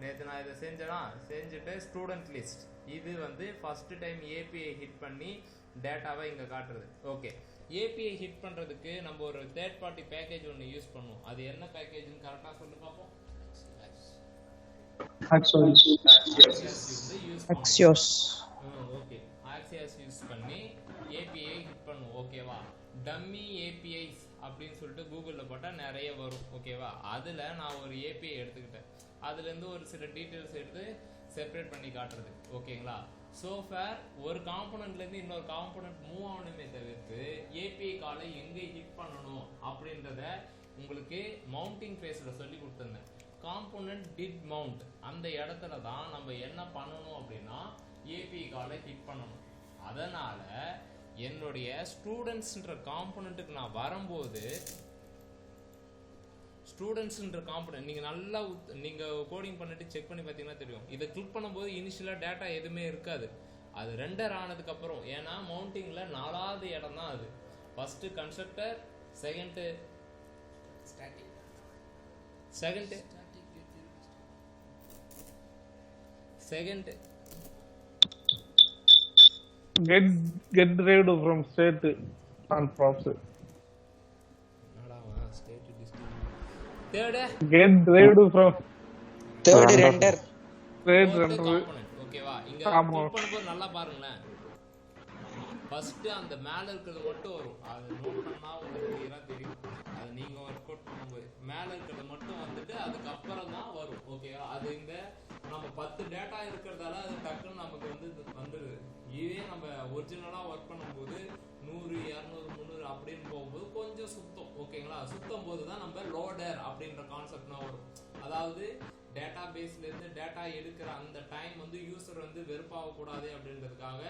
நேற்று நான் இதை செஞ்சுட்டு ஸ்டூடெண்ட் லிஸ்ட் இது வந்து ஃபர்ஸ்ட் டைம் ஏபிஐ ஹிட் பண்ணி டேட்டாவை இங்கே காட்டுறது. ஓகே, ஏபிஐ ஹிட் பண்ணுறதுக்கு நம்ம ஒரு தேர்ட் பார்ட்டி பேக்கேஜ் ஒன்று யூஸ் பண்ணுவோம். அது என்ன பேக்கேஜ்னு கரெக்டாக சொல்லி பார்ப்போம். Axios. ஓகே, Axios யூஸ் பண்ணி ஏபிஐ ஹிட் பண்ணுவோம், ஓகேவா? டம்மி ஏபிஐஸ் அப்படின்னு சொல்லிட்டு கூகுளில் போட்டால் நிறைய வரும், ஓகேவா? அதில் நான் ஒரு ஏபிஐ எடுத்துக்கிட்டேன். அதுலேருந்து ஒரு சில டீட்டெயில்ஸ் எடுத்து செப்பரேட் பண்ணி காட்டுறது, ஓகேங்களா? சோஃபேர் ஒரு காம்பனண்ட்லேருந்து இன்னொரு காம்பனண்ட் மூவ் ஆகணுமே தவிர்த்து ஏபிஐ காலை எங்கே ஹிட் பண்ணணும் அப்படின்றத உங்களுக்கு மவுண்டிங் ஃபேஸில் சொல்லி கொடுத்துருந்தேன். காம்பனண்ட் டிட் மவுண்ட், அந்த இடத்துல தான் நம்ம என்ன பண்ணணும் அப்படின்னா ஏபிஐ காலை ஹிட் பண்ணணும். அதனால என்னுடைய ஸ்டூடெண்ட்ஸ்ன்ற காம்பனண்ட்டுக்கு நான் வரும்போது ஸ்டூடெண்ட்ஸ்ன்ற காம்பனன்ட் நீங்கள் நல்லா நீங்கள் கோடிங் பண்ணிட்டு செக் பண்ணி பார்த்தீங்கன்னா தெரியும். இதை கிளிக் பண்ணும்போது இனிஷியலாக டேட்டா எதுவுமே இருக்காது. அது ரெண்டர் ஆனதுக்கப்புறம், ஏன்னா மவுண்டிங்கில் 4வது இடம் தான் அது. First constructor, second get derived from state and props. Third get derived from third render state render. Component. ஓகேவா? இங்க கிளிக் பண்ணும்போது நல்லா பாருங்களேன். ஃபர்ஸ்ட் அந்த மேல இருக்கிறது மட்டும் வரும். அது நோட் பண்ணா உங்களுக்கு கிளியரா தெரியும். அது நீங்க ஒர்க் அவுட் பண்ணும்போது மேல இருக்கிறது மட்டும் வந்துட்டு அதுக்கப்புறம் தான் வரும். ஓகேவா? அது இந்த நம்ம 10 டேட்டா இருக்கிறதால அது டக்குன்னு நமக்கு வந்து வந்துடுது. இதே நம்ம ஒரிஜினலா ஒர்க் பண்ணும்போது 100 200 300 அப்படின்னு போகும்போது கொஞ்சம் சுத்தம். ஓகேங்களா? சுத்தம் போது தான் நம்ம லோடர் அப்படின்ற கான்செப்ட்னா வரும். அதாவது டேட்டா பேஸ்ல இருந்து டேட்டா எடுக்கிற அந்த டைம் வந்து யூசர் வந்து வெறுப்பாக கூடாது அப்படின்றதுக்காக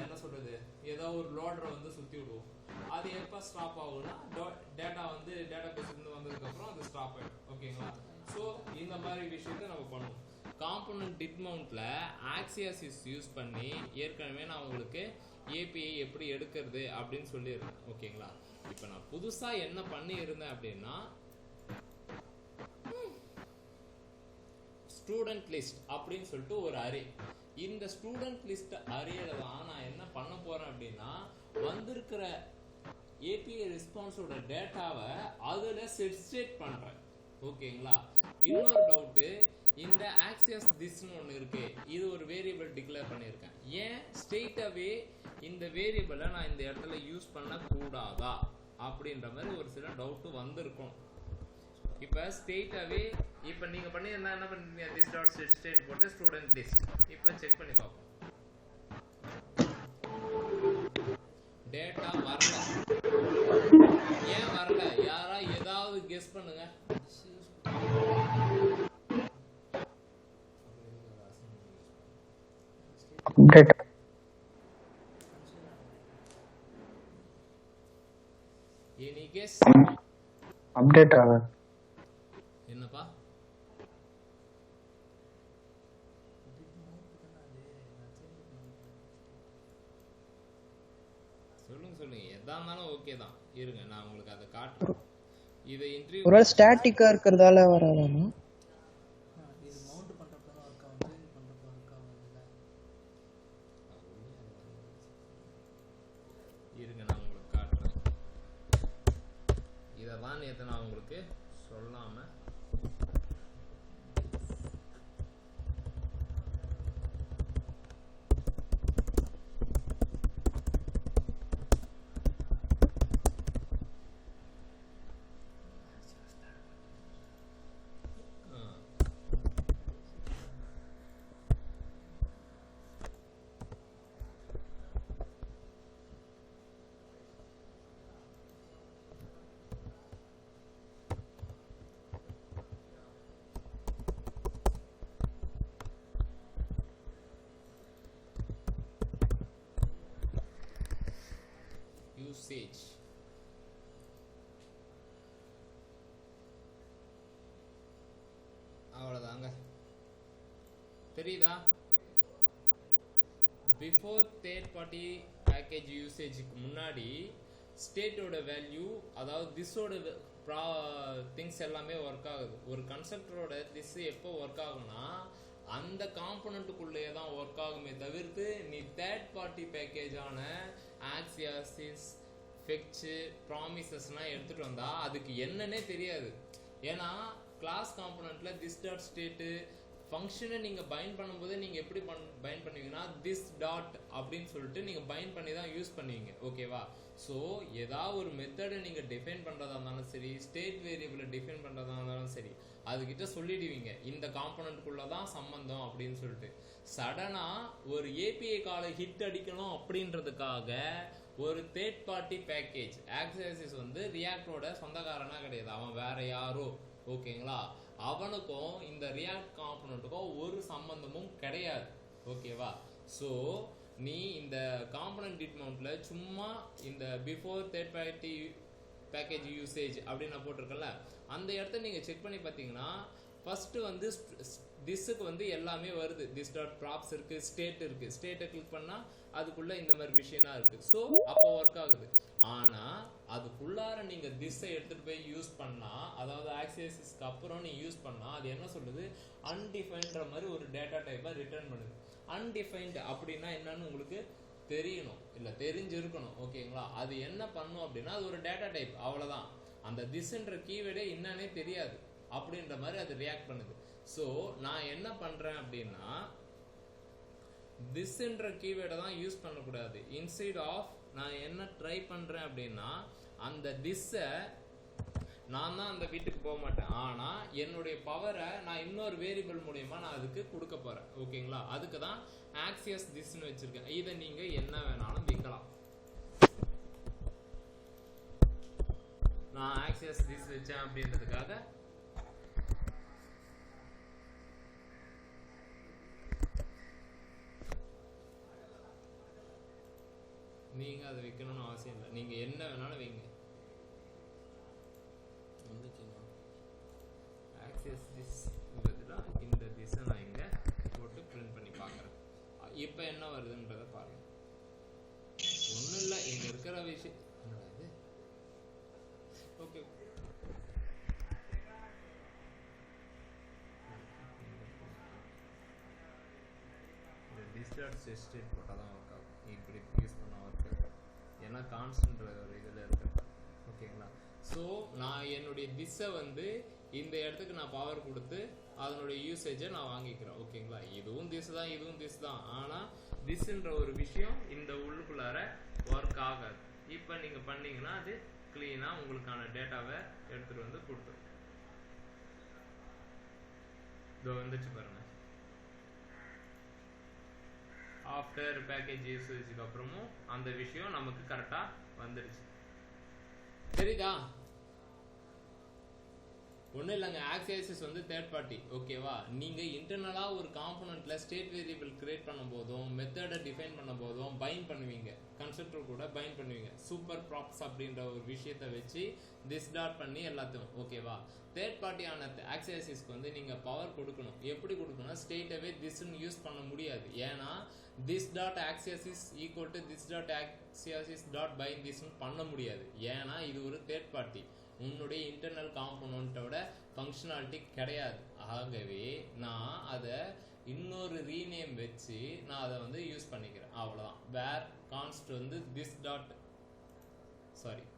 என்ன சொல்றது, ஏதோ ஒரு லோடரை வந்து சுத்தி விடுவோம். அது எப்போ ஸ்டாப் ஆகும்னா டேட்டா வந்து டேட்டா பேஸ்ல இருந்து வந்ததுக்கு அப்புறம் அது ஸ்டாப் ஆயிடும். ஓகேங்களா? ஸோ இந்த மாதிரி விஷயத்தை நம்ம பண்ணுவோம். காம்பனன்ட் டிட் மவுண்ட்ல ஆக்சியாசிஸ் யூஸ் பண்ணி ஏற்கனவே நான் உங்களுக்கு ஏபிஐ எப்படி எடுக்கிறது அப்படின்னு சொல்லியிருந்தேன். ஓகேங்களா? இப்போ நான் புதுசா என்ன பண்ணி இருந்தேன் அப்படின்னா ஸ்டூடெண்ட் லிஸ்ட் அப்படின்னு சொல்லிட்டு ஒரு அரே. இந்த ஸ்டூடெண்ட் லிஸ்ட் அரேல தான் நான் என்ன பண்ண போறேன் அப்படின்னா வந்திருக்கிற ஏபிஐ ரெஸ்பான்ஸோட டேட்டாவை அதுல செட் பண்றேன். ஓகேங்களா? இன்னொரு டவுட்டு, இந்த ஆக்சியஸ் திஸ்னு ஒன்று இருக்கு, இது ஒரு வேரியபிள் டிக்ளேர் பண்ணியிருக்கேன். ஏன் ஸ்ட்ரெயிட்டாவே இந்த வேரியபிளை நான் இந்த இடத்துல யூஸ் பண்ண கூடாதா அப்படின்ற மாதிரி ஒரு சில டவுட்டு வந்திருக்கும். இப்போ ஸ்ட்ரெயிட்டாவே இப்போ நீங்க பண்ணியிருந்தா என்ன பண்ணுவீங்க, திஸ் டாட் செட் ஸ்டேட் போட்டு ஸ்டூடெண்ட் லிஸ்ட். இப்போ செக் பண்ணி பார்ப்போம். டேட்டா வரல. ஏன் வரல? யாரா ஏதாவது கெஸ் பண்ணுங்க. Update any guess? அப்டேட் ஆகாது. என்னப்பா? சொல்லுங்க. எதா இருந்தாலும் ஓகே தான். இருங்க நான் உங்களுக்கு அதை காட்டுறேன். இதை இன்டர்வியூ ஒரு ஸ்டாட்டிக்கா இருக்கிறதால வராதானா? இது மவுண்ட் பண்றப்ப தான் வர்க் ஆகும், சேஞ்ச் பண்றப்ப வர்க் ஆகும்ல. இருங்க நான் உங்களுக்கு காட்டுறேன். இதை தான் நேற்று நான் உங்களுக்கு சொல்லாம usage. அவ்வளவுதாங்க. தெரியுதா? பிஃபோர் தேர்ட் பார்ட்டி பேக்கேஜ் யூசேஜுக்கு முன்னாடி ஸ்டேட்டோட வேல்யூ, அதாவது திஸோட திங்ஸ் எல்லாமே ஒர்க் ஆகுது. ஒரு கன்ஸ்ட்ரக்டரோட திஸ் எப்போ ஒர்க் ஆகும்னா அந்த காம்பனண்ட்டுக்குள்ளேயே தான் ஒர்க் ஆகுமே தவிர்த்து நீ தேர்ட் பார்ட்டி பேக்கேஜான ஆக்சியாசிஸ் ஃபெட்சு ப்ராமிசஸ்லாம் எடுத்துகிட்டு வந்தால் அதுக்கு என்னன்னே தெரியாது. ஏன்னா கிளாஸ் காம்பனண்ட்டில் திஸ் டாட் ஸ்டேட்டு ஃபங்க்ஷனை நீங்கள் பைண்ட் பண்ணும்போது நீங்கள் எப்படி பைண்ட் பண்ணுவீங்கன்னா திஸ் டாட் அப்படின்னு சொல்லிட்டு நீங்கள் பைண்ட் பண்ணி தான் யூஸ் பண்ணுவீங்க. ஓகேவா? ஸோ ஏதாவது ஒரு மெத்தடை நீங்கள் டிஃபைன் பண்ணுறதா இருந்தாலும் சரி, ஸ்டேட் வேரியபிளை டிஃபைன் பண்ணுறதா இருந்தாலும் சரி, அதுக்கிட்ட சொல்லிடுவீங்க இந்த காம்பனண்ட்டுக்குள்ளே தான் சம்மந்தம் அப்படின்னு சொல்லிட்டு. சடனாக ஒரு ஏபிஐ காலை ஹிட் அடிக்கணும் அப்படின்றதுக்காக ஒரு தேர்ட் பார்ட்டி பேக்கேஜ் ஆக்சியாசிஸ் வந்து ரியாக்டோட சொந்தக்காரனா கிடையாது, அவன் வேற யாரோ. ஓகேங்களா? அவனுக்கும் இந்த ரியாக்ட் காம்பனண்ட்டுக்கும் ஒரு சம்பந்தமும் கிடையாது. ஓகேவா? ஸோ நீ இந்த காம்பனண்ட் டிட் மவுண்ட்ல சும்மா இந்த before third party package usage அப்படின்னு நான் போட்டிருக்கேன்ல, அந்த இடத்த நீங்கள் செக் பண்ணி பார்த்தீங்கன்னா ஃபஸ்ட்டு வந்து திஸ்ஸுக்கு வந்து எல்லாமே வருது. திஸ் டாட் ப்ராப்ஸ் இருக்குது, ஸ்டேட் இருக்குது. ஸ்டேட்டை கிளிக் பண்ணால் அதுக்குள்ளே இந்த மாதிரி விஷயம்லாம் இருக்குது. ஸோ அப்போ ஒர்க் ஆகுது. ஆனால் அதுக்குள்ளார நீங்கள் திஸ்ஸை எடுத்துகிட்டு போய் யூஸ் பண்ணால், அதாவது ஆக்சியஸஸ்க்கு அப்புறம் நீங்கள் யூஸ் பண்ணால் அது என்ன சொல்லுது, அன்டிஃபைன்ற மாதிரி ஒரு டேட்டா டைப்பை ரிட்டர்ன் பண்ணுது. அன்டிஃபைன்டு அப்படின்னா என்னன்னு உங்களுக்கு தெரியணும், இல்லை தெரிஞ்சிருக்கணும். ஓகேங்களா? அது என்ன பண்ணும் அப்படின்னா அது ஒரு டேட்டா டைப், அவ்வளோதான். அந்த திஸ்ன்ற கீவேர்டே என்னன்னே தெரியாது அப்படின்ற மாதிரி அது ரியாக்ட் பண்ணுது. ஸோ நான் என்ன பண்ணுறேன் அப்படின்னா திஸ்ன்ற கீவேர்டை தான் யூஸ் பண்ணக்கூடாது. இன்சைட் ஆஃப் நான் என்ன ட்ரை பண்ணுறேன் அப்படின்னா அந்த திஸ்ஸை நான் தான் அந்த வீட்டுக்கு போக மாட்டேன், ஆனால் என்னுடைய பவரை நான் இன்னொரு வேரியபிள் மூலயமா நான் அதுக்கு கொடுக்க போகிறேன். ஓகேங்களா? அதுக்கு தான் ஆக்சியஸ் திஸ்ன்னு வச்சுருக்கேன். இதை நீங்கள் என்ன வேணாலும் வைக்கலாம். நான் ஆக்சியஸ் திஸ் வச்சேன் அப்படின்றதுக்காக நீங்கள் அதை வைக்கணும்னு அவசியம் இல்லை. நீங்கள் என்ன வேணாலும் வைங்க. ஆக்சியஸ் திஸ் பதிலாக இந்த திஸை நான் இங்கே போட்டு பிரிண்ட் பண்ணி பார்க்குறேன். இப்போ என்ன வருதுன்றதை பாருங்கள். ஒன்றும் இல்லை, இங்கே இருக்கிற விஷயம் என்னடா இது. ஓகே, இந்த டிஸ் டாட் ஸ்டேட் போட்டால் தான் ஒர்க் ஆகும். இப்படி யூஸ் பண்ண ஒர்க் ஆகும், ஏன்னா கான்ஸ்டன்ட் ஒரு இதில் இருக்கிறது. ஓகேங்களா? ஸோ நான் என்னுடைய திஸ்ஸை வந்து இந்த இடத்துக்கு நான் பவர் கொடுத்து அதனுடைய யூசேஜை நான் வாங்கிக்கிறேன். ஓகேங்களா? இதுவும் திஸ் தான், இதுவும் திஸ் தான். ஆனால் திஸ்ன்ற ஒரு விஷயம் இந்த உள்ளுக்குள்ளார ஒர்க் ஆகாது. இப்போ நீங்கள் பண்ணீங்கன்னா அது க்ளீனாக உங்களுக்கான டேட்டாவை எடுத்துகிட்டு வந்து கொடுத்துரும். இதோ வந்துச்சு பாருங்க. ஆஃப்டர் பேக்கேஜ் யூசேஜுக்கு அப்புறமும் அந்த விஷயம் நமக்கு கரெக்டாக வந்துடுச்சு. சரிதா? ஒன்றும் இல்லைங்க, ஆக்சியஸஸ் வந்து தேர்ட் பார்ட்டி. ஓகேவா? நீங்கள் இன்டர்னலாக ஒரு காம்பனண்ட்டில் ஸ்டேட் வேரியபிள் கிரியேட் பண்ணும் போதும் மெத்தடை டிஃபைன் பண்ணும் போதும் பைண்ட் பண்ணுவீங்க, கன்ஸ்ட்ரக்டர் கூட பைண்ட் பண்ணுவீங்க. சூப்பர் ப்ராப்ஸ் அப்படின்ற ஒரு விஷயத்தை வச்சு திஸ் டாட் பண்ணி எல்லாத்தையும். ஓகேவா? தேர்ட் பார்ட்டியான ஆக்சியஸஸ்க்கு வந்து நீங்கள் பவர் கொடுக்கணும். எப்படி கொடுக்கணும்? ஸ்டேட்டவே திஸ்ன்னு யூஸ் பண்ண முடியாது. ஏன்னா this dot axios equal to this dot axios dot bind திஸ்ன்னு பண்ண முடியாது. ஏன்னா இது ஒரு தேர்ட் பார்ட்டி, உன்னுடைய இன்டர்னல் காம்பனண்ட்டோட ஃபங்க்ஷனாலிட்டி கிடையாது. ஆகவே நான் அதை இன்னொரு ரீநேம் வச்சு நான் அதை வந்து யூஸ் பண்ணிக்கிறேன், அவ்வளோதான். வேர் கான்ஸ்ட் வந்து திஸ் டாட்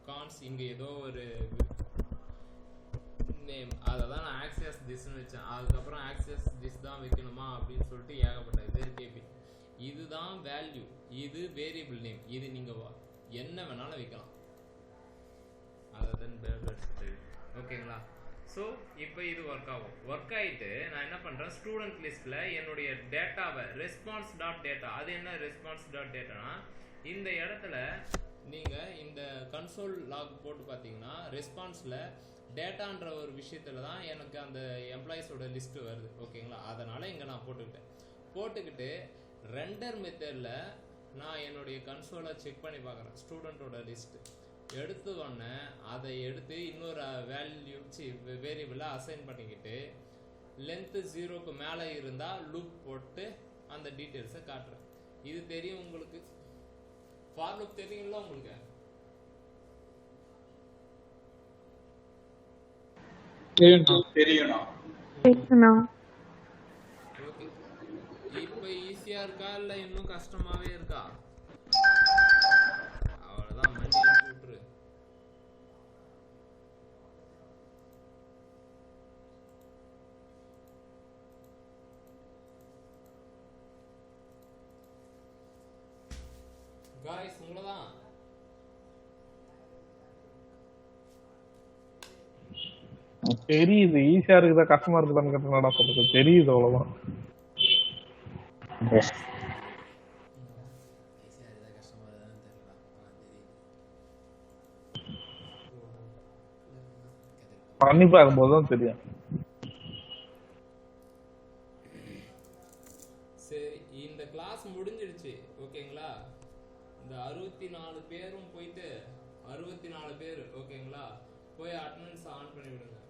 கான்ஸ் இங்கே ஏதோ ஒரு நேம், அதை தான் நான் ஆக்சியஸ் திஸ்ன்னு வச்சேன். அதுக்கப்புறம் ஆக்சியஸ் திஸ் தான் வைக்கணுமா அப்படின்னு சொல்லிட்டு ஏகப்பட்ட இது இருக்கேபி. இதுதான் வேல்யூ, இது வேரியபிள் நேம். இது நீங்கள் என்ன வேணாலும் வைக்கலாம். ஓகேங்களா? ஸோ இப்போ இது ஒர்க் ஆகும். ஒர்க் ஆகிட்டு நான் என்ன பண்ணுறேன், ஸ்டூடெண்ட் லிஸ்ட்டில் என்னுடைய டேட்டாவை ரெஸ்பான்ஸ் டாட் டேட்டா, அது என்ன ரெஸ்பான்ஸ் டாட் டேட்டானா இந்த இடத்துல நீங்கள் இந்த கன்சோல் லாக் போட்டு பார்த்தீங்கன்னா ரெஸ்பான்ஸில் டேட்டான்ற ஒரு விஷயத்தில் தான் எனக்கு அந்த எம்ப்ளாயிஸோட லிஸ்ட்டு வருது. ஓகேங்களா? அதனால் இங்கே நான் போட்டுக்கிட்டு ரெண்டர் மெத்தடில் நான் என்னுடைய கன்சோலை செக் பண்ணி பார்க்குறேன். ஸ்டூடெண்ட்டோட லிஸ்ட்டு எடுத்து உடனே அதை எடுத்து இன்னொரு வேல்யூ வேரியபிளை அசைன் பண்ணிக்கிட்டு லென்த்து 0க்கு மேலே இருந்தால் லூப் போட்டு அந்த டீட்டெயில்ஸை காட்டுறேன். இது தெரியும் உங்களுக்கு? ஃபார் லூப் தெரியுங்களா உங்களுக்கு? தெரியும். ஓகே, இப்போ ஈஸியா இருக்கா இல்லை இன்னும் கஷ்டமாவே இருக்கா? அவ்வளோதான், மணி விட்டுரு. காய்ஸ் உங்களதான். தெரியுது, ஈஸியா இருக்குதா கஷ்டமா இருக்குதான்னு கேட்டா சொல்றது தெரியுது, அவ்வளவுதான். பண்ணி பார்க்கும்போதுதான் தெரியும். சரி, இந்த கிளாஸ் முடிஞ்சிடுச்சு. ஓகேங்களா? இந்த 64 பேரும் போயிட்டு 64 பேர் ஓகேங்களா போய் அட்டெண்டன்ஸ் ஆன் பண்ணி விடுங்க.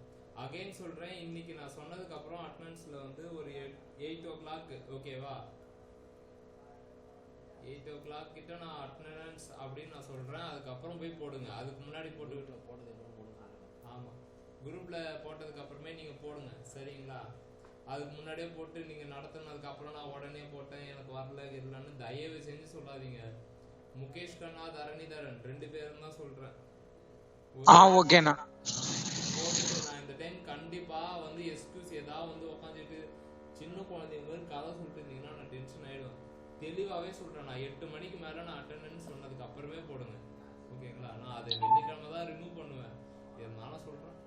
அகைன் சொல்றேன், இன்னைக்கு நான் சொன்னதுக்கு அப்புறம் அட்டெண்டன்ஸ்ல வந்து ஒரு 8 o'clock ஓகேவா, 8 o'clock கிட்ட நான் அட்டெண்டன்ஸ் அப்படின்னு நான் சொல்றேன். அதுக்கப்புறம் போய் போடுங்க. அதுக்கு முன்னாடி போட்டு ஆமா குரூப்ல போட்டதுக்கு அப்புறமே நீங்க போடுங்க சரிங்களா. அதுக்கு முன்னாடியே போட்டு நீங்க நடத்தினதுக்கு அப்புறம் நான் உடனே போட்டேன் எனக்கு வரல இல்லைன்னு தயவு செஞ்சு சொல்லாதீங்க. முகேஷ் கண்ணா தரணிதரன் 2 பேரும் தான் சொல்றேன். ஓகேண்ணா. போட்டுட்டு நான் இந்த டைம் கண்டிப்பா வந்து எக்ஸ்கியூஸ் ஏதாவது வந்து உட்காந்துட்டு சின்ன குழந்தைங்க மாதிரி கதை சொல்லிட்டு இருந்தீங்கன்னா நான் டென்ஷன் ஆயிடுவேன். தெளிவாவே சொல்றேன், நான் 8 மணிக்கு மேல நான் அட்டெண்டன்ஸ் சொன்னதுக்கு அப்புறமே போடுங்க ஓகேங்களா. நான் அதை வெள்ளிக்கிழமை தான் ரிமூவ் பண்ணுவேன், இருந்தாலும் சொல்றேன்.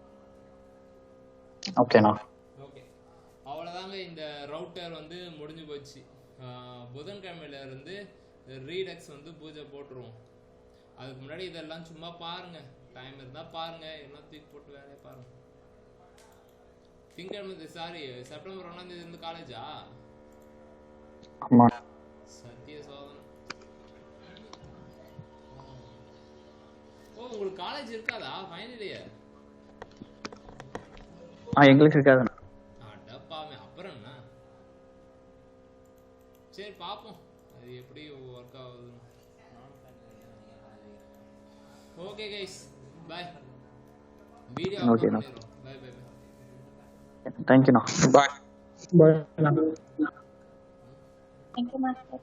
ஓகேண்ணா. ஓகே அவ்வளோதாங்க. இந்த ரவுட்டர் வந்து முடிஞ்சு போச்சு. புதன்கிழமையில இருந்து ரீடெக்ஸ் வந்து பூஜை போட்டுருவோம். அதுக்கு முன்னாடி இதெல்லாம் சும்மா பாருங்க, டைம் இருந்தா பாருங்க, எல்லாம் தூக்கி போட்டு வேலையை பாருங்க. திங்கட்கிழமை சாரி செப்டம்பர் 1ஆம் தேதி இருந்து காலேஜா? ஆமா. சத்திய சோதனை. ஓ உங்களுக்கு காலேஜ் இருக்காதா ஃபைனல் இயர்? எங்களுக்கு இருக்காதுண்ணா. அடப்பாமே, அப்புறம் என்ன? சரி பாப்போம் அது எப்படி ஒர்க் ஆகுது. Okay guys bye. Video upload பண்ணிரோம். Bye bye bye. தேங்க் யூண்ணா. Bye. Bye. Thank you, Master.